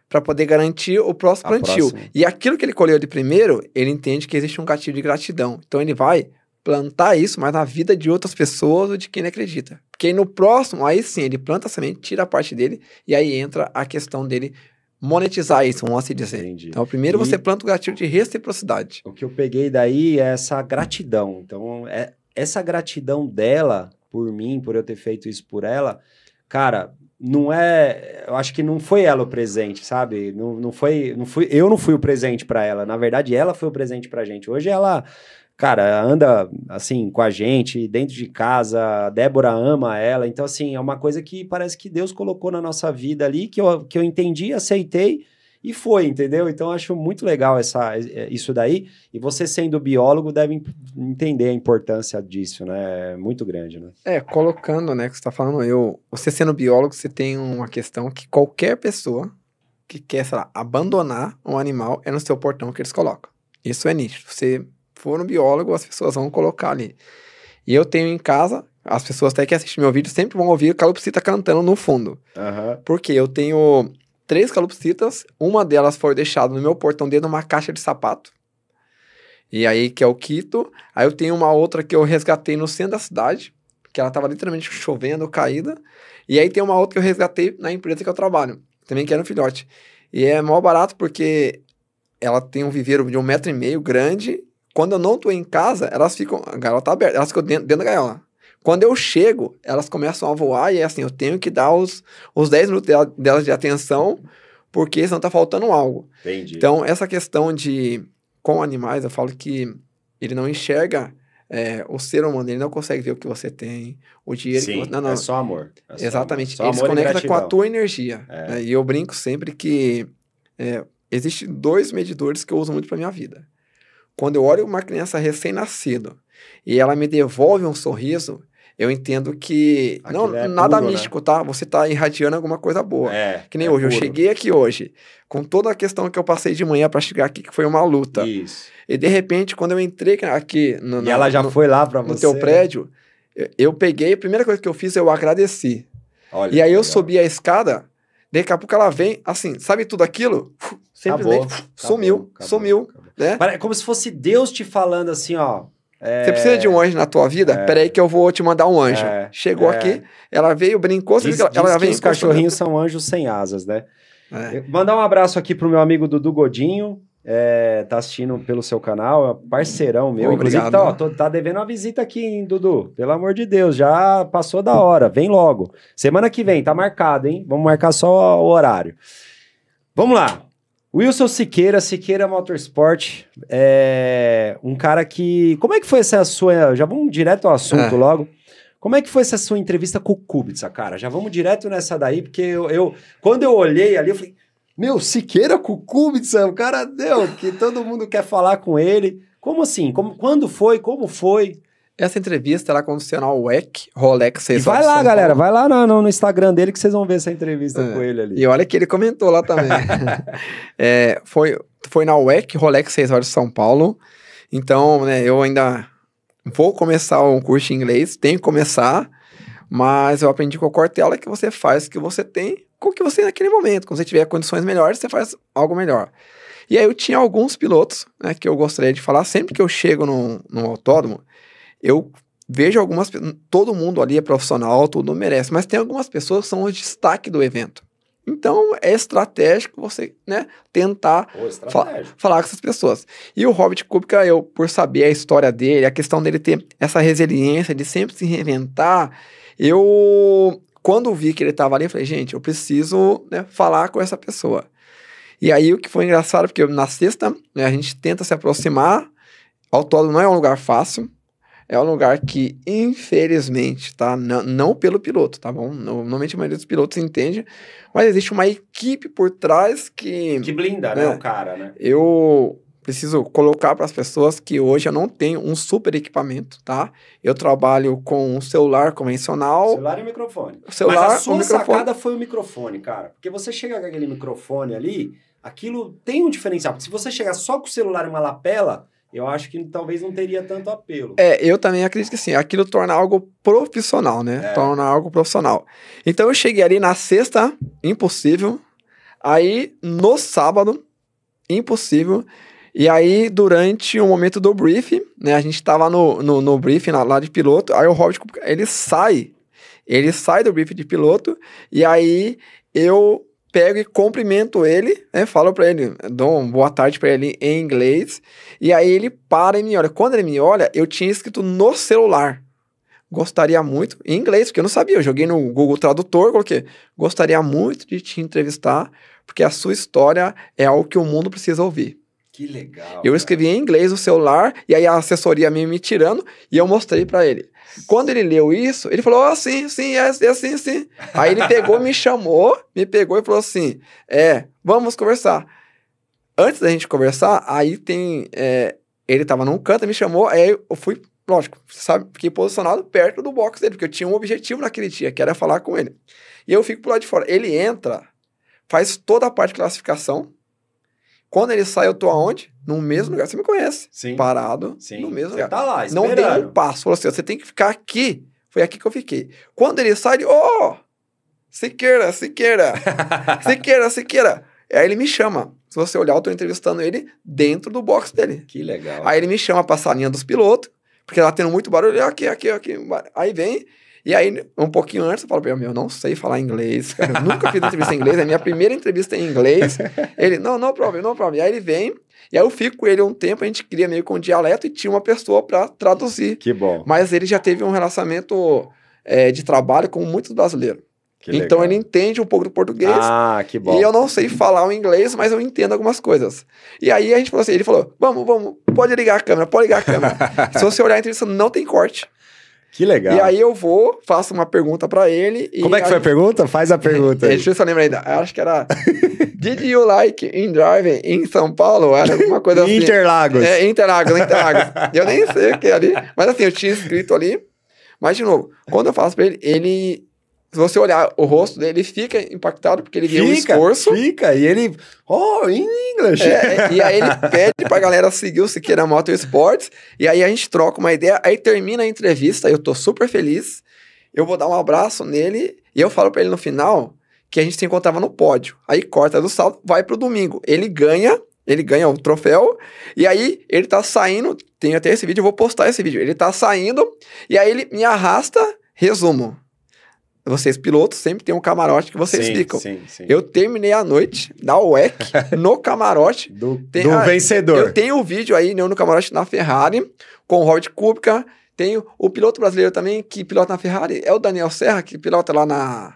Speaker 2: para poder garantir o próximo plantio. E aquilo que ele colheu de primeiro, ele entende que existe um gatilho de gratidão. Então ele vai plantar isso, mas na vida de outras pessoas ou de quem ele acredita. Porque aí no próximo, aí sim, ele planta a semente, tira a parte dele, e aí entra a questão dele monetizar isso, vamos assim dizer.
Speaker 1: Entendi.
Speaker 2: Então primeiro você planta o gatilho de reciprocidade.
Speaker 1: O que eu peguei daí é essa gratidão. Então, essa gratidão dela, por mim, por eu ter feito isso por ela, cara, eu acho que não foi ela o presente, sabe? Eu não fui o presente pra ela, na verdade ela foi o presente pra gente. Hoje ela, cara, anda assim com a gente, dentro de casa, a Débora ama ela, então assim, é uma coisa que parece que Deus colocou na nossa vida ali, que eu entendi, aceitei, E foi, entendeu? Então, acho muito legal isso daí. E você, sendo biólogo, deve entender a importância disso, né? É muito grande, né?
Speaker 2: Colocando, né, que você tá falando, você sendo biólogo, você tem uma questão que qualquer pessoa que quer, sei lá, abandonar um animal é no seu portão que eles colocam. Isso é nítido. Você for um biólogo, as pessoas vão colocar ali. E eu tenho em casa, as pessoas até que assistem meu vídeo sempre vão ouvir calopsita cantando no fundo. Porque eu tenho 3 calopsitas, uma delas foi deixada no meu portão dentro de uma caixa de sapato. E aí, que é o Quito. Aí eu tenho uma outra que eu resgatei no centro da cidade, que ela tava literalmente chovendo, caída. E aí tem uma outra que eu resgatei na empresa que eu trabalho, também que era um filhote. E é mó barato porque ela tem um viveiro de 1,5 metro grande. Quando eu não tô em casa, elas ficam... A gaiola tá aberta, elas ficam dentro da gaiola. Quando eu chego, elas começam a voar e é assim, eu tenho que dar os 10 minutos delas de atenção, porque senão tá faltando algo.
Speaker 1: Entendi.
Speaker 2: Então, essa questão com animais, eu falo que ele não enxerga o ser humano, ele não consegue ver o que você tem, o dinheiro que você... Não,
Speaker 1: é só amor.
Speaker 2: Exatamente.
Speaker 1: Só
Speaker 2: ele se
Speaker 1: amor
Speaker 2: conecta com a tua energia. Né? E eu brinco sempre que existem 2 medidores que eu uso muito pra minha vida. Quando eu olho uma criança recém-nascida e ela me devolve um sorriso, eu entendo que... nada
Speaker 1: puro,
Speaker 2: místico,
Speaker 1: né?
Speaker 2: tá? Você tá irradiando alguma coisa boa. Que nem hoje.
Speaker 1: Puro.
Speaker 2: Eu cheguei aqui hoje, com toda a questão que eu passei de manhã pra chegar aqui, que foi uma luta.
Speaker 1: Isso.
Speaker 2: E de repente, quando eu entrei aqui...
Speaker 1: ela já foi lá pra você?
Speaker 2: No teu prédio, eu peguei, a primeira coisa que eu fiz, eu agradeci.
Speaker 1: Olha,
Speaker 2: e aí eu subi a escada, daqui a pouco ela vem, assim, sabe tudo aquilo? Simplesmente sumiu. Né?
Speaker 1: É como se fosse Deus te falando assim, ó.
Speaker 2: Você precisa de um anjo na tua vida? Peraí que eu vou te mandar um anjo. Chegou aqui, ela veio, brincou.
Speaker 1: Diz
Speaker 2: ela
Speaker 1: que os cachorrinhos são anjos sem asas, né?
Speaker 2: É.
Speaker 1: Mandar um abraço aqui pro meu amigo Dudu Godinho. Tá assistindo pelo seu canal, é parceirão meu.
Speaker 2: Obrigado.
Speaker 1: Inclusive, tá devendo uma visita aqui, hein, Dudu? Pelo amor de Deus, já passou da hora, vem logo. Semana que vem, tá marcado, hein? Vamos marcar só o horário. Vamos lá. Wilson Siqueira Motorsport, um cara que... Como é que foi essa sua... Já vamos direto ao assunto logo. Como é que foi essa sua entrevista com o Kubica, cara? Já vamos direto nessa daí, porque quando eu olhei ali, eu falei... Meu, Siqueira com o Kubica, o cara deu, que todo mundo quer falar com ele. Como assim? Quando foi? Como foi?
Speaker 2: Essa entrevista, ela aconteceu na WEC, Rolex 6
Speaker 1: Vai lá, galera, vai lá no Instagram dele que vocês vão ver essa entrevista com ele ali.
Speaker 2: E olha que ele comentou lá também. Foi na WEC, Rolex 6 horas de São Paulo. Então, né, eu ainda vou começar um curso de inglês, tenho que começar, mas eu aprendi com a Cortella que você faz o que você tem com o que você tem naquele momento. Quando você tiver condições melhores, você faz algo melhor. E aí eu tinha alguns pilotos, né, que eu gostaria de falar. Sempre que eu chego num autódromo, eu vejo todo mundo ali é profissional, todo mundo merece, mas tem algumas pessoas que são o destaque do evento. Então, é estratégico você, né, tentar falar com essas pessoas. E o Robert Kubica, por saber a história dele, a questão dele ter essa resiliência, de sempre se reinventar, quando vi que ele estava ali, eu falei, gente, eu preciso, né, falar com essa pessoa. E aí, o que foi engraçado, porque na sexta, né, a gente tenta se aproximar, autódromo não é um lugar fácil, é um lugar que, infelizmente, tá? Não pelo piloto, tá bom? Normalmente a maioria dos pilotos entende, mas existe uma equipe por trás que
Speaker 1: blinda, né, o cara, né?
Speaker 2: Eu preciso colocar para as pessoas que hoje eu não tenho um super equipamento, tá? Eu trabalho com um celular convencional.
Speaker 1: Celular e microfone.
Speaker 2: Mas a sua
Speaker 1: sacada foi o microfone, cara. Porque você chega com aquele microfone ali, aquilo tem um diferencial. Porque se você chegar só com o celular e uma lapela, eu acho que talvez não teria tanto apelo.
Speaker 2: Eu também acredito que sim. Aquilo torna algo profissional, né? Torna algo profissional. Então eu cheguei ali na sexta, impossível. Aí no sábado, impossível. E aí durante o momento do briefing, né? A gente tava no briefing lá de piloto. Aí o Robert, ele sai do briefing de piloto. E aí eu pego e cumprimento ele, né, falo pra ele, dou uma boa tarde pra ele em inglês, e aí ele para e me olha. Quando ele me olha, eu tinha escrito no celular, gostaria muito, em inglês, porque eu não sabia, eu joguei no Google Tradutor, coloquei, gostaria muito de te entrevistar, porque a sua história é algo que o mundo precisa ouvir.
Speaker 1: Que legal.
Speaker 2: Eu escrevi em inglês no celular, e aí a assessoria me tirando, e eu mostrei pra ele. Quando ele leu isso, ele falou, sim, é assim, sim. Aí ele pegou, me pegou e falou assim, vamos conversar. Antes da gente conversar, aí ele tava num canto, me chamou, aí eu fui, lógico, sabe, fiquei posicionado perto do box dele, porque eu tinha um objetivo naquele dia, que era falar com ele. E eu fico pro lado de fora. Ele entra, faz toda a parte de classificação. Quando ele sai, eu tô aonde? No mesmo lugar. Você me conhece.
Speaker 1: Sim.
Speaker 2: Parado,
Speaker 1: Sim.
Speaker 2: no mesmo
Speaker 1: Você
Speaker 2: lugar.
Speaker 1: tá lá,
Speaker 2: não dei um passo. Falou assim, você tem que ficar aqui. Foi aqui que eu fiquei. Quando ele sai, ele, Siqueira. Aí ele me chama. Se você olhar, eu tô entrevistando ele dentro do box dele.
Speaker 1: Que legal.
Speaker 2: Aí ele me chama pra salinha dos pilotos, porque lá tendo muito barulho, aqui. Aí vem, e aí um pouquinho antes eu falo pra ele, eu não sei falar inglês, cara, eu nunca fiz entrevista em inglês, é a minha primeira entrevista em inglês. Ele, não problem. E aí ele vem, e aí eu fico com ele um tempo, a gente cria meio com um dialeto e tinha uma pessoa pra traduzir.
Speaker 1: Que bom.
Speaker 2: Mas ele já teve um relacionamento de trabalho com muitos brasileiros.
Speaker 1: Que
Speaker 2: então
Speaker 1: legal.
Speaker 2: ele entende um pouco do português.
Speaker 1: Ah, que bom.
Speaker 2: E eu não sei falar o inglês, mas eu entendo algumas coisas. E aí a gente falou assim, ele falou, vamos, pode ligar a câmera. Se você olhar a entrevista, não tem corte.
Speaker 1: Que legal.
Speaker 2: E aí eu faço uma pergunta pra ele.
Speaker 1: Como é que foi a pergunta? Faz a pergunta aí.
Speaker 2: Deixa eu ver se eu lembro ainda. Acho que era, did you like in driving in São Paulo? Era alguma coisa assim.
Speaker 1: Interlagos.
Speaker 2: Interlagos. Eu nem sei o que é ali. Mas assim, eu tinha escrito ali. Mas de novo, quando eu faço pra ele... Se você olhar o rosto dele, ele fica impactado porque ele viu o esforço.
Speaker 1: E ele... in English.
Speaker 2: E aí ele pede pra galera seguir o Siqueira Motorsports. E aí a gente troca uma ideia. Aí termina a entrevista, eu tô super feliz. Eu vou dar um abraço nele. E eu falo pra ele no final que a gente se encontrava no pódio. Aí corta do salto, vai pro domingo. Ele ganha o troféu. E aí ele tá saindo. Tem até esse vídeo, eu vou postar esse vídeo. Ele tá saindo. E aí ele me arrasta. Resumo. Vocês pilotos sempre tem um camarote que vocês ficam.
Speaker 1: Sim.
Speaker 2: Eu terminei a noite da WEC no camarote
Speaker 1: do vencedor.
Speaker 2: Eu tenho o vídeo aí no camarote na Ferrari com o Robert Kubica. Tenho o piloto brasileiro também que pilota na Ferrari. É o Daniel Serra que pilota lá na...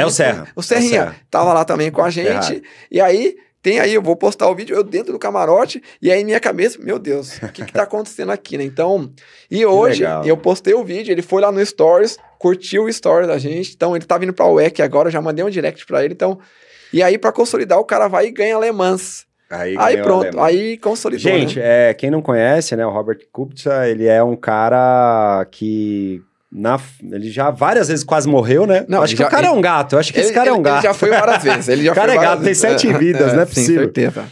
Speaker 1: o Serra.
Speaker 2: O Serrinha. Tava lá também com a gente. Ferrari. E aí... Tem aí, eu vou postar o vídeo, eu dentro do camarote, e aí minha cabeça, meu Deus, o que tá acontecendo aqui, né? Então, e hoje eu postei o vídeo, ele foi lá no Stories, curtiu o Stories da gente, então ele tá vindo pra WEC agora, eu já mandei um direct pra ele, então, e aí pra consolidar, o cara vai e ganha Le Mans. Aí pronto, aí consolidou.
Speaker 1: Gente,
Speaker 2: né?
Speaker 1: Quem não conhece, né, o Robert Kubica, ele é um cara que... ele já várias vezes quase morreu, né?
Speaker 2: Não,
Speaker 1: acho que o cara é um gato. Eu acho que esse cara é um gato.
Speaker 2: Ele já foi várias vezes.
Speaker 1: O cara é gato, tem 7 vidas, não é possível.
Speaker 2: Sim, certeza.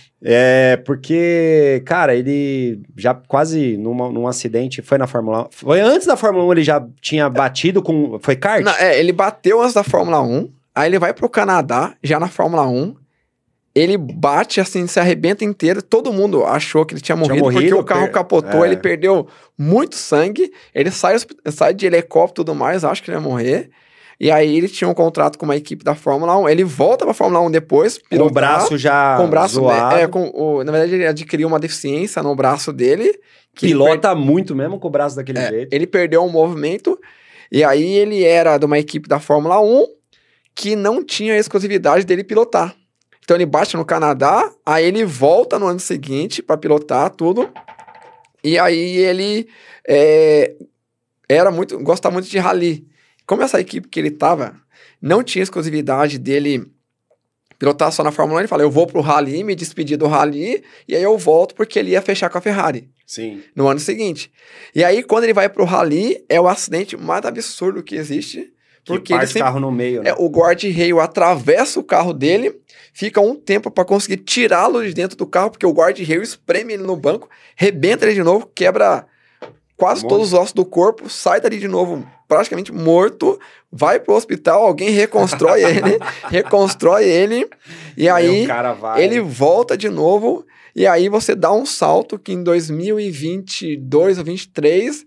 Speaker 1: Porque, cara, ele já quase num acidente, foi na Fórmula 1. Foi antes da Fórmula 1, ele já tinha batido com... Foi kart?
Speaker 2: Não, ele bateu antes da Fórmula 1, aí ele vai pro Canadá, já na Fórmula 1, ele bate, assim, se arrebenta inteiro. Todo mundo achou que ele tinha morrido porque o carro capotou, ele perdeu muito sangue. Ele sai de helicóptero e tudo mais, acho que ele ia morrer. E aí ele tinha um contrato com uma equipe da Fórmula 1. Ele volta pra Fórmula 1 depois.
Speaker 1: Com o braço já
Speaker 2: com o braço
Speaker 1: zoado.
Speaker 2: Na verdade, ele adquiriu uma deficiência no braço dele. Que
Speaker 1: pilota muito mesmo com o braço daquele jeito.
Speaker 2: Ele perdeu um movimento. E aí ele era de uma equipe da Fórmula 1 que não tinha a exclusividade dele pilotar. Então ele bate no Canadá, aí ele volta no ano seguinte para pilotar tudo. E aí ele gosta muito de rally. Como essa equipe que ele tava não tinha exclusividade dele pilotar só na Fórmula 1, ele fala, eu vou pro rally, me despedir do rally, e aí eu volto porque ele ia fechar com a Ferrari.
Speaker 1: Sim.
Speaker 2: No ano seguinte. E aí quando ele vai pro rally, é o acidente mais absurdo que existe. Porque
Speaker 1: parte o carro no meio, né?
Speaker 2: O guarda-reio atravessa o carro dele, fica um tempo para conseguir tirá-lo de dentro do carro, porque o guarda-reio espreme ele no banco, rebenta ele de novo, quebra quase todos os ossos do corpo, sai dali de novo praticamente morto, vai pro hospital, alguém reconstrói ele, e aí
Speaker 1: o cara vai...
Speaker 2: ele volta de novo, e aí você dá um salto que em 2022 ou 2023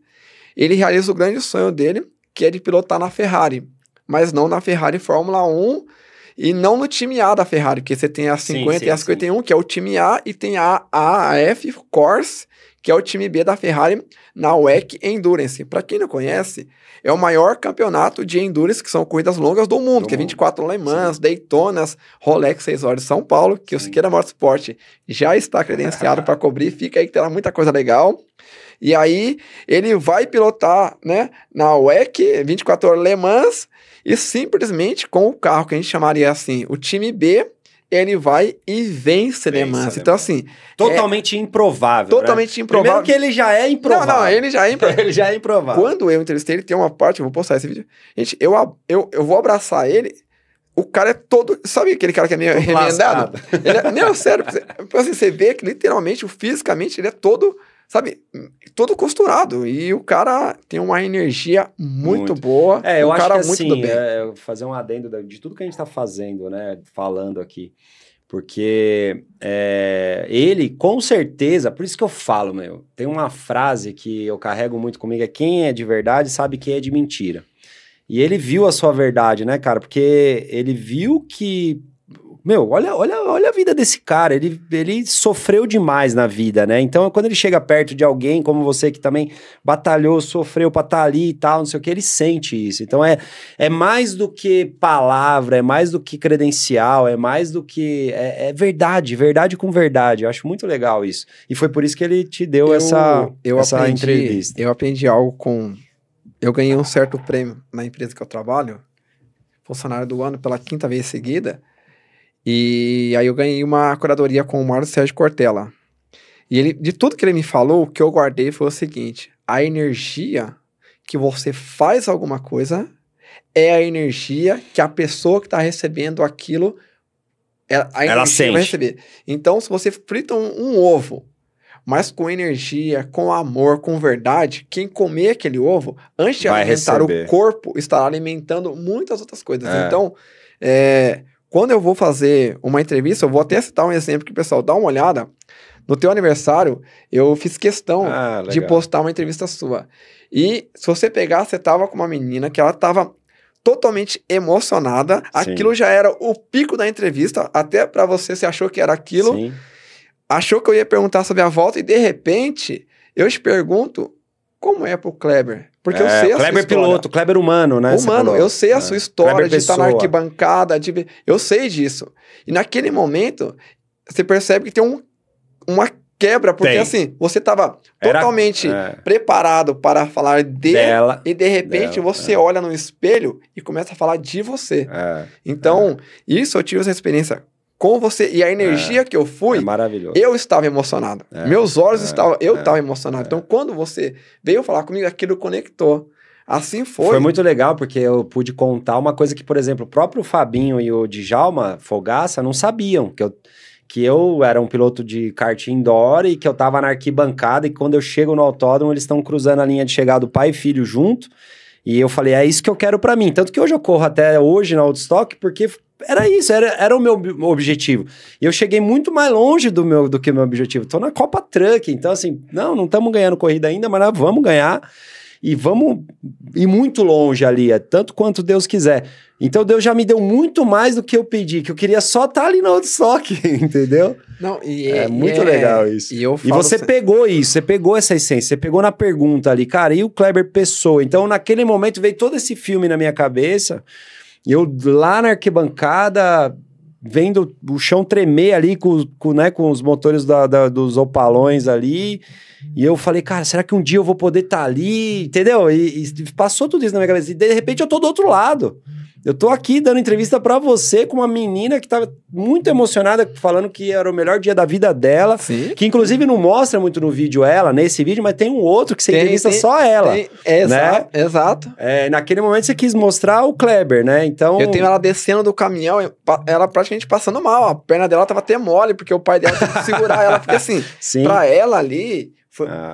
Speaker 2: ele realiza o grande sonho dele, que é de pilotar na Ferrari, mas não na Ferrari Fórmula 1, E não no time A da Ferrari, porque você tem a 50 e a 51, que é o time A, e tem a AF Corse, que é o time B da Ferrari na WEC Endurance. Para quem não conhece, é o maior campeonato de Endurance, que são corridas longas do mundo, que é 24 Le Mans, Daytonas, Rolex 6 horas de São Paulo, que o Siqueira Motorsport já está credenciado para cobrir, fica aí que terá muita coisa legal. E aí, ele vai pilotar, né, na WEC 24 horas Le Mans, e simplesmente com o carro que a gente chamaria assim, o time B, ele vai e vence Le Mans. Então, assim...
Speaker 1: Totalmente improvável,
Speaker 2: totalmente improvável.
Speaker 1: Primeiro que ele já é improvável.
Speaker 2: Não, ele já é improvável.
Speaker 1: Ele já é improvável.
Speaker 2: Quando eu entrevistei ele, tem uma parte, eu vou postar esse vídeo. Gente, eu vou abraçar ele, o cara é todo... Sabe aquele cara que é meio remendado? Não, sério. Assim, você vê que literalmente, fisicamente, ele é todo... Sabe, todo costurado. E o cara tem uma energia muito boa.
Speaker 1: Eu acho
Speaker 2: cara
Speaker 1: que
Speaker 2: muito
Speaker 1: assim,
Speaker 2: do bem.
Speaker 1: Fazer um adendo de tudo que a gente tá fazendo, né? Falando aqui. Porque ele, com certeza, por isso que eu falo, tem uma frase que eu carrego muito comigo, é quem é de verdade sabe quem é de mentira. E ele viu a sua verdade, né, cara? Porque ele viu que... olha a vida desse cara, ele sofreu demais na vida, né? Então, quando ele chega perto de alguém como você, que também batalhou, sofreu pra estar ali e tal, não sei o que, ele sente isso. Então, é mais do que palavra, é mais do que credencial, é mais do que... É verdade com verdade. Eu acho muito legal isso. E foi por isso que ele te deu essa entrevista.
Speaker 2: Eu aprendi algo com... Eu ganhei um certo prêmio na empresa que eu trabalho, funcionário do ano pela 5ª vez seguida. E aí eu ganhei uma curadoria com o Mário Sérgio Cortella. E ele, de tudo que ele me falou, o que eu guardei foi o seguinte: a energia que você faz alguma coisa é a energia que a pessoa que está recebendo aquilo, ela sente. Vai receber. Então, se você frita um ovo, mas com energia, com amor, com verdade, quem comer aquele ovo, antes de alimentar o corpo, estará alimentando muitas outras coisas. Então, quando eu vou fazer uma entrevista, eu vou até citar um exemplo que, pessoal, dá uma olhada. No teu aniversário, eu fiz questão de postar uma entrevista sua. E se você pegar, você tava com uma menina que ela tava totalmente emocionada. Sim. Aquilo já era o pico da entrevista. Até pra você achou que era aquilo. Sim. Achou que eu ia perguntar sobre a volta. E, de repente, eu te pergunto, como é pro Kleber? Porque eu sei a sua história. Kleber piloto,
Speaker 1: Kleber humano, né?
Speaker 2: Humano, eu sei a sua história Kleber de estar na arquibancada, eu sei disso. E naquele momento, você percebe que tem uma quebra, porque assim, você estava totalmente preparado para falar dela, e de repente você olha no espelho e começa a falar de você. Então, isso eu tive essa experiência com você, e a energia que eu fui, maravilhoso. Eu estava emocionado. Meus olhos estavam, eu estava emocionado. Então, quando você veio falar comigo, aquilo conectou. Assim foi.
Speaker 1: Foi muito legal, porque eu pude contar uma coisa que, por exemplo, o próprio Fabinho e o Djalma Fogaça não sabiam, que eu era um piloto de kart indoor e que eu tava na arquibancada, e quando eu chego no autódromo, eles estão cruzando a linha de chegada do pai e filho junto, e eu falei, é isso que eu quero pra mim. Tanto que hoje eu corro até hoje na Autostock, porque... Era isso, era o meu objetivo. E eu cheguei muito mais longe do que o meu objetivo. Tô na Copa Truck, então assim, não estamos ganhando corrida ainda, mas nós vamos ganhar e vamos ir muito longe ali, tanto quanto Deus quiser. Então Deus já me deu muito mais do que eu pedi, que eu queria só estar ali no Autostock, entendeu?
Speaker 2: Não,
Speaker 1: muito legal isso. E você pegou isso, você pegou essa essência, você pegou na pergunta ali, cara, e o Kleber Pessoa? Então naquele momento veio todo esse filme na minha cabeça. E eu lá na arquibancada, vendo o chão tremer ali com os motores dos opalões ali. E eu falei, cara, será que um dia eu vou poder estar ali? Entendeu? E passou tudo isso na minha cabeça. E de repente eu tô do outro lado. Eu tô aqui dando entrevista pra você com uma menina que tava muito emocionada, falando que era o melhor dia da vida dela. Sim. Que inclusive não mostra muito no vídeo ela, nesse vídeo, mas tem um outro que você entrevista só ela.
Speaker 2: Exato, né? Exato.
Speaker 1: Naquele momento você quis mostrar o Kleber, né? Então...
Speaker 2: Eu tenho ela descendo do caminhão, ela praticamente passando mal. A perna dela tava até mole, porque o pai dela teve que segurar ela. Porque assim, pra ela ali...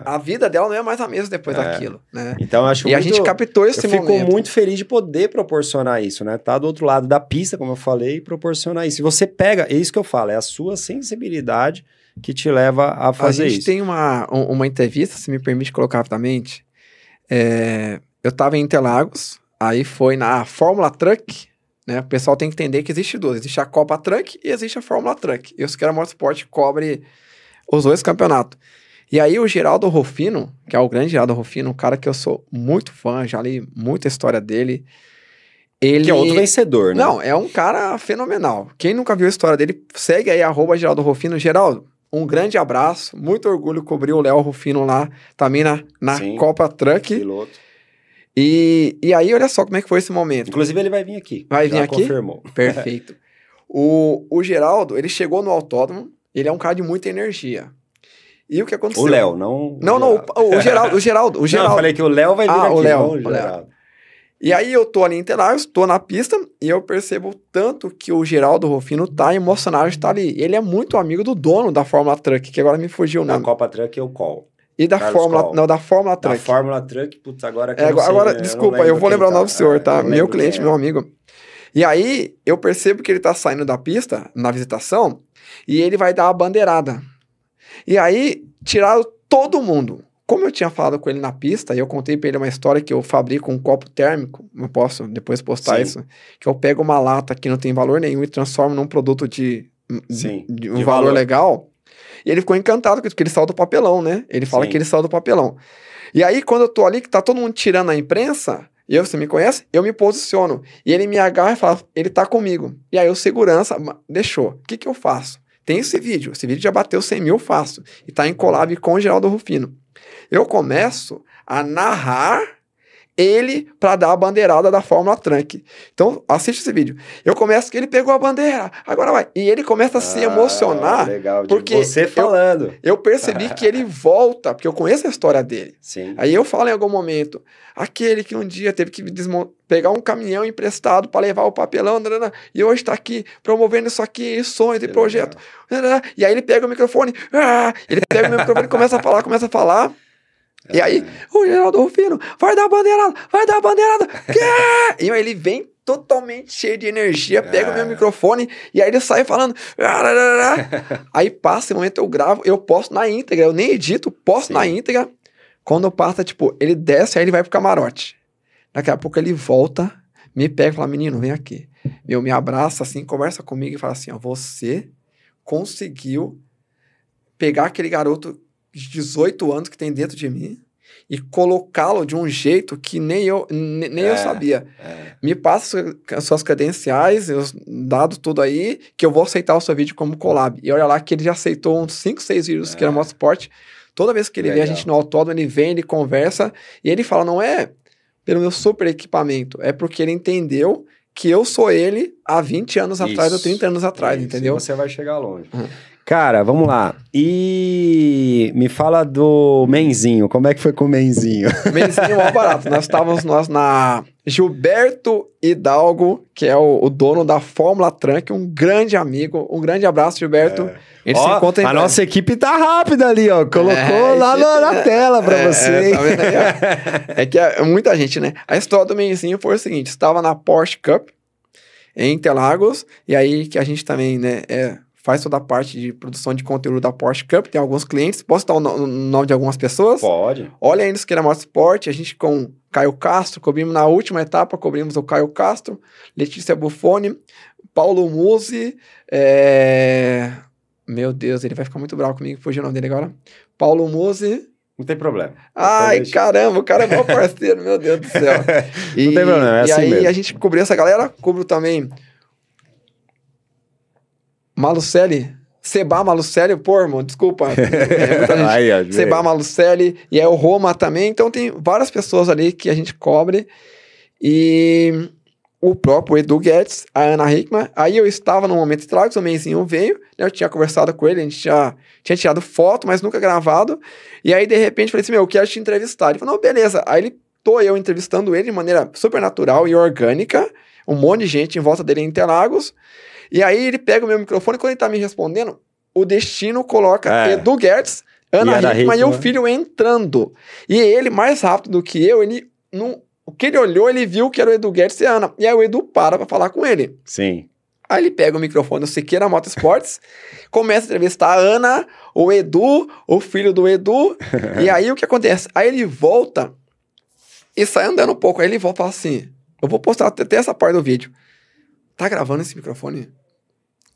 Speaker 2: A vida dela não é mais a mesma depois daquilo, né?
Speaker 1: Então, acho
Speaker 2: a gente captou esse momento.
Speaker 1: Eu fico muito feliz de poder proporcionar isso, né? Tá do outro lado da pista, como eu falei, e proporcionar isso. E você pega, é isso que eu falo, é a sua sensibilidade que te leva a fazer isso.
Speaker 2: A gente tem uma entrevista, se me permite colocar rapidamente. Eu tava em Interlagos, aí foi na Fórmula Truck, né? O pessoal tem que entender que existe duas. Existe a Copa Truck e existe a Fórmula Truck. E o Siqueira Motorsport cobre os dois campeonatos. E aí o Geraldo Rufino, que é o grande Geraldo Rufino, um cara que eu sou muito fã, já li muita história dele. Ele...
Speaker 1: Que é outro vencedor, né?
Speaker 2: Não, é um cara fenomenal. Quem nunca viu a história dele, segue aí, @Geraldo Rufino. Geraldo, um grande abraço, muito orgulho cobrir o Léo Rufino lá, também na
Speaker 1: Sim,
Speaker 2: Copa Truck.
Speaker 1: piloto.
Speaker 2: E aí, olha só como é que foi esse momento.
Speaker 1: Inclusive, ele vai vir aqui.
Speaker 2: Vai vir
Speaker 1: Já
Speaker 2: aqui?
Speaker 1: confirmou.
Speaker 2: Perfeito. O Geraldo, ele chegou no autódromo, ele é um cara de muita energia. E o que aconteceu?
Speaker 1: O Léo, não...
Speaker 2: Não, o Geraldo.
Speaker 1: Não, eu falei que o Léo vai vir aqui,
Speaker 2: o Léo,
Speaker 1: não
Speaker 2: o Léo.
Speaker 1: Geraldo.
Speaker 2: E aí eu tô ali em Interlagos, tô na pista, e eu percebo tanto que o Geraldo Rufino tá emocionado de estar ali. Ele é muito amigo do dono da Fórmula Truck, que agora me fugiu o
Speaker 1: Na
Speaker 2: nome.
Speaker 1: Copa Truck eu call.
Speaker 2: E da
Speaker 1: Carlos
Speaker 2: Fórmula,
Speaker 1: Coll.
Speaker 2: não, da Fórmula
Speaker 1: Da
Speaker 2: Truck.
Speaker 1: Fórmula Truck, putz, agora que eu não sei,
Speaker 2: Agora,
Speaker 1: né?
Speaker 2: desculpa,
Speaker 1: não
Speaker 2: eu vou
Speaker 1: lembro
Speaker 2: lembrar o
Speaker 1: quem
Speaker 2: nome do senhor, tá?
Speaker 1: eu não
Speaker 2: Meu
Speaker 1: lembro
Speaker 2: cliente,
Speaker 1: quem é.
Speaker 2: meu amigo. E aí, eu percebo que ele tá saindo da pista, na visitação, e ele vai dar a bandeirada. E aí, tiraram todo mundo. Como eu tinha falado com ele na pista, e eu contei pra ele uma história que eu fabrico um copo térmico, eu posso depois postar
Speaker 1: Sim.
Speaker 2: isso, que eu pego uma lata que não tem valor nenhum e transformo num produto
Speaker 1: Sim,
Speaker 2: de um
Speaker 1: de
Speaker 2: valor
Speaker 1: valor.
Speaker 2: legal. E ele ficou encantado com isso, porque ele saiu do papelão, né? Ele fala
Speaker 1: Sim.
Speaker 2: que ele saiu do papelão. E aí, quando eu tô ali, que tá todo mundo tirando a imprensa, você me conhece? Eu me posiciono. E ele me agarra e fala, ele tá comigo. E aí o segurança deixou. O que eu faço? Tem esse vídeo já bateu 100 mil fácil. E tá em collab com o Geraldo Rufino. Eu começo a narrar ele para dar a bandeirada da Fórmula Truck. Então, assiste esse vídeo. Eu começo que ele pegou a bandeira, agora vai. E ele começa a se emocionar.
Speaker 1: Legal, de
Speaker 2: porque
Speaker 1: você falando.
Speaker 2: Eu percebi que ele volta, porque eu conheço a história dele.
Speaker 1: Sim.
Speaker 2: Aí eu falo em algum momento, aquele que um dia teve que pegar um caminhão emprestado para levar o papelão, e hoje está aqui promovendo isso aqui, sonhos e projeto. E aí ele pega o microfone, ele pega o meu microfone e começa a falar. E aí, o Geraldo Rufino, vai dar a bandeirada, E aí ele vem totalmente cheio de energia, pega o meu microfone, e aí ele sai falando, aí passa, esse momento eu gravo, eu posto na íntegra, eu nem edito, posto na íntegra, quando passa, tipo, ele desce, aí ele vai pro camarote. Daqui a pouco ele volta, me pega e fala, menino, vem aqui. Me abraça assim, conversa comigo e fala assim, ó, você conseguiu pegar aquele garoto de 18 anos que tem dentro de mim e colocá-lo de um jeito que nem eu sabia. Me passa suas credenciais, os dados tudo aí, que eu vou aceitar o seu vídeo como collab. E olha lá que ele já aceitou uns 5, 6 vídeos que era Motorsport. Toda vez que ele vê a gente no autódromo, ele vem, ele conversa, e ele fala, não é pelo meu super equipamento, é porque ele entendeu que eu sou ele há 20 anos atrás ou 30 anos atrás, entendeu?
Speaker 1: Você vai chegar longe. Cara, vamos lá. E me fala do Menzinho. Como é que foi com o Menzinho?
Speaker 2: Menzinho é barato. Nós estávamos na Gilberto Hidalgo, que é o dono da Fórmula Truck, um grande amigo. Um grande abraço, Gilberto. Ele se encontra em
Speaker 1: a nossa equipe tá rápida ali, ó. Colocou lá na tela pra você.
Speaker 2: Tá vendo aí, ó? É que é muita gente, né? A história do Menzinho foi o seguinte: estava na Porsche Cup em Interlagos, e aí que a gente também, né, faz toda a parte de produção de conteúdo da Porsche Cup, tem alguns clientes. Posso dar o nome de algumas pessoas?
Speaker 1: Pode.
Speaker 2: Olha aí no Siqueira Motorsport, a gente com Caio Castro, cobrimos na última etapa, cobrimos o Caio Castro, Letícia Buffoni, Paulo Musi, meu Deus, ele vai ficar muito bravo comigo, fugiu o nome dele agora. Paulo Musi.
Speaker 1: Não tem problema.
Speaker 2: Ai, caramba, o cara é meu parceiro, meu Deus do céu.
Speaker 1: Não tem problema, é assim
Speaker 2: aí
Speaker 1: mesmo.
Speaker 2: A gente cobriu essa galera, cubro também Malucelli, Seba Malucelli, pô, irmão, desculpa. Muita gente.
Speaker 1: Aí, ó,
Speaker 2: Seba Malucelli, e aí o Roma também. Então tem várias pessoas ali que a gente cobre. E o próprio Edu Guedes, a Ana Hickman. Aí eu estava no momento de tragos, o Menzinho veio, né, eu tinha conversado com ele, a gente já tinha tirado foto, mas nunca gravado. E aí, de repente, falei assim, eu quero te entrevistar. Ele falou, não, beleza. Aí eu entrevistando ele de maneira super natural e orgânica, um monte de gente em volta dele em Interlagos. E aí ele pega o meu microfone e quando ele tá me respondendo, o destino coloca Edu Guedes, Ana Hickman e o filho entrando. E ele, mais rápido do que eu, o que ele olhou, ele viu que era o Edu Guedes e a Ana. E aí o Edu para falar com ele.
Speaker 1: Sim.
Speaker 2: Aí ele pega o microfone do Siqueira Motorsports, começa a entrevistar a Ana, o Edu, o filho do Edu. E aí o que acontece? Aí ele volta e sai andando um pouco. Aí ele volta e fala assim, eu vou postar até essa parte do vídeo. tá gravando esse microfone?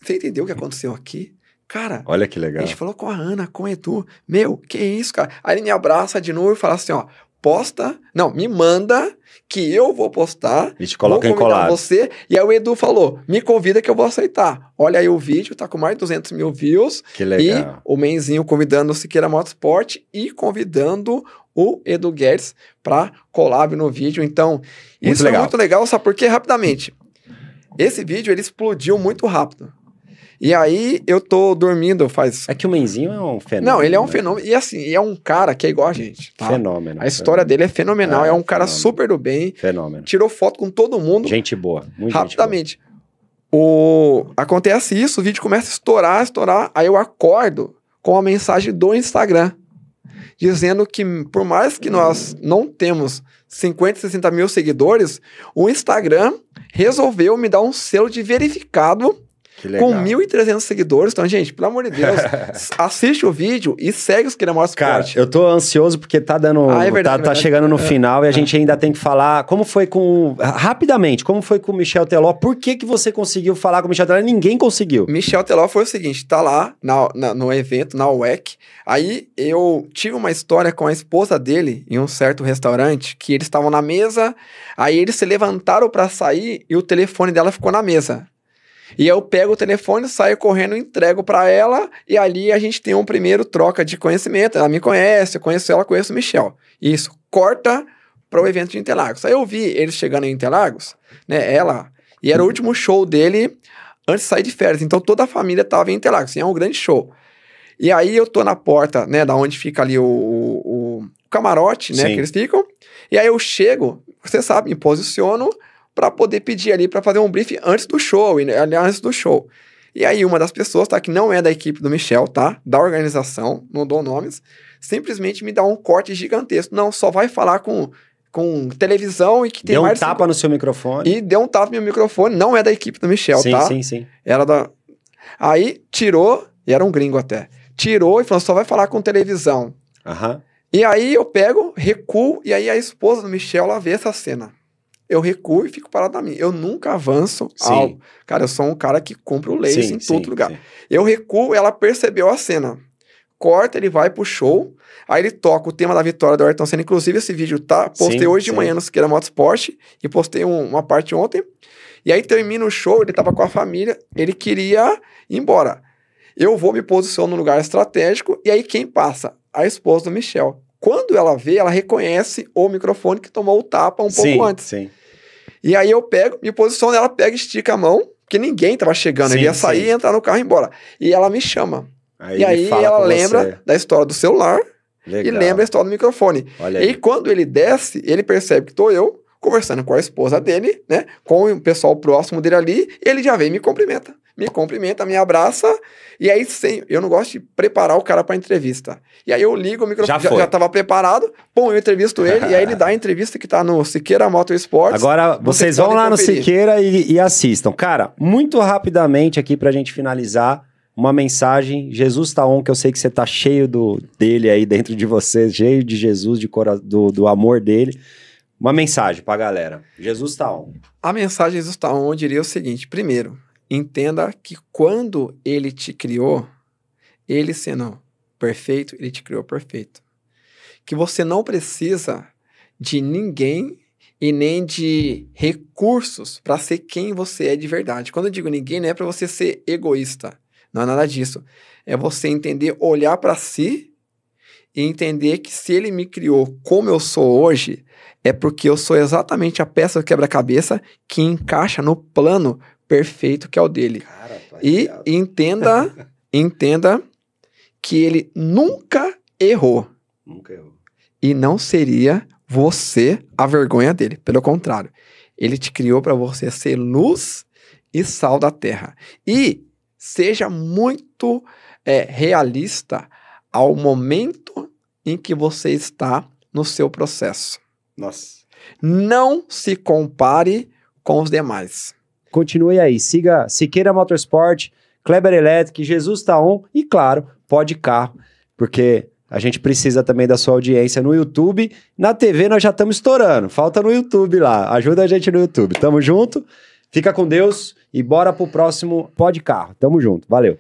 Speaker 2: Você entendeu o que aconteceu aqui? Cara,
Speaker 1: olha que legal.
Speaker 2: A gente falou com a Ana, com o Edu. Meu, que isso, cara? Aí ele me abraça de novo e fala assim, ó, posta, não, me manda que eu vou postar.
Speaker 1: E te coloca em collab.
Speaker 2: Você. E aí o Edu falou, me convida que eu vou aceitar. Olha aí o vídeo, tá com mais de 200 mil views.
Speaker 1: Que legal.
Speaker 2: E o Menzinho convidando o Siqueira Motorsport e convidando o Edu Guedes pra collab no vídeo. Então, isso é muito legal, sabe por quê? Rapidamente. Esse vídeo, ele explodiu muito rápido. E aí, eu tô dormindo faz...
Speaker 1: É que o Menzinho é um fenômeno.
Speaker 2: Não, ele é um fenômeno. E assim, é um cara que é igual a gente. Tá?
Speaker 1: Fenômeno.
Speaker 2: A história dele é fenomenal. É um cara super do bem.
Speaker 1: Fenômeno.
Speaker 2: Tirou foto com todo mundo.
Speaker 1: Gente boa. Muito
Speaker 2: rapidamente. Acontece isso, o vídeo começa a estourar. Aí eu acordo com a mensagem do Instagram. Dizendo que por mais que nós não temos 50, 60 mil seguidores, o Instagram resolveu me dar um selo de verificado com 1.300 seguidores. Então, gente, pelo amor de Deus, assiste o vídeo e segue os Siqueira Motorsport.
Speaker 1: Cara, eu tô ansioso porque tá dando...
Speaker 2: é verdade,
Speaker 1: tá chegando no final e a gente ainda tem que falar como foi com... Rapidamente, como foi com o Michel Teló? Por que você conseguiu falar com o Michel Teló? Ninguém conseguiu.
Speaker 2: Michel Teló foi o seguinte, tá lá no evento, na UEC. Aí eu tive uma história com a esposa dele em um certo restaurante, que eles estavam na mesa, aí eles se levantaram pra sair e o telefone dela ficou na mesa. E eu pego o telefone, saio correndo, entrego pra ela, e ali a gente tem um primeiro troca de conhecimento. Ela me conhece, eu conheço ela, conheço o Michel. Isso, corta para o evento de Interlagos. Aí eu vi eles chegando em Interlagos, né, e era o último show dele antes de sair de férias. Então toda a família tava em Interlagos, assim, é um grande show. E aí eu tô na porta, né, da onde fica ali o camarote, né, que eles ficam. E aí eu chego, você sabe, me posiciono para poder pedir ali para fazer um briefing antes do show, antes do show. E aí uma das pessoas, tá, que não é da equipe do Michel, tá, da organização, não dou nomes, simplesmente me dá um corte gigantesco. Não, só vai falar com televisão e que tem mais...
Speaker 1: Deu um tapa no seu microfone.
Speaker 2: E deu um tapa no meu microfone, não é da equipe do Michel, tá?
Speaker 1: Sim.
Speaker 2: Era da... Aí tirou, e era um gringo até, tirou e falou, só vai falar com televisão. E aí eu pego, recuo, e aí a esposa do Michel, ela vê essa cena. Eu recuo e fico parado na minha. Eu nunca avanço algo. Cara, eu sou um cara que cumpre o lace em todo lugar. Eu recuo, ela percebeu a cena. Corta, ele vai pro show, aí ele toca o tema da vitória do Ayrton Senna. Inclusive, esse vídeo postei hoje de manhã no Siqueira Motorsport e postei uma parte ontem. E aí termina o show, ele tava com a família, ele queria ir embora. Eu vou me posicionar num lugar estratégico, e aí quem passa? A esposa do Michel. Quando ela vê, ela reconhece o microfone que tomou o tapa um pouco antes. E aí eu pego, me posiciono, ela pega e estica a mão, porque ninguém tava chegando, ele ia sair, entrar no carro e ir embora. E ela me chama. E aí ela lembra da história do celular e lembra da história do microfone. E aí quando ele desce, ele percebe que tô eu conversando com a esposa dele, né, com o pessoal próximo dele ali, ele já vem e me cumprimenta, me abraça, e aí eu não gosto de preparar o cara pra entrevista. E aí eu ligo o microfone, já tava preparado, eu entrevisto ele, e aí ele dá a entrevista que tá no Siqueira Motorsport.
Speaker 1: Agora, vocês vão lá no Siqueira e assistam. Cara, muito rapidamente aqui pra gente finalizar, uma mensagem, Jesus tá on, que eu sei que você tá cheio dele aí dentro de você, cheio de Jesus, do amor dele. Uma mensagem pra galera. Jesus tá on.
Speaker 2: A mensagem Jesus tá on, eu diria o seguinte. Primeiro, entenda que quando ele te criou, ele sendo perfeito, ele te criou perfeito. Que você não precisa de ninguém e nem de recursos para ser quem você é de verdade. Quando eu digo ninguém, não é para você ser egoísta. Não é nada disso. É você entender, olhar para si e entender que se ele me criou como eu sou hoje, é porque eu sou exatamente a peça do quebra-cabeça que encaixa no plano perfeito que é o dele. Cara, e entenda que ele nunca errou.
Speaker 1: Nunca errou.
Speaker 2: E não seria você a vergonha dele. Pelo contrário, ele te criou para você ser luz e sal da terra. E seja muito realista ao momento em que você está no seu processo.
Speaker 1: Nossa.
Speaker 2: Não se compare com os demais.
Speaker 1: Continue aí. Siga Siqueira Motorsport, Kleber Electric, Jesus tá on e, claro, Pode Carro, porque a gente precisa também da sua audiência no YouTube. Na TV nós já estamos estourando. Falta no YouTube lá. Ajuda a gente no YouTube. Tamo junto. Fica com Deus e bora pro próximo Pod Carro. Tamo junto. Valeu.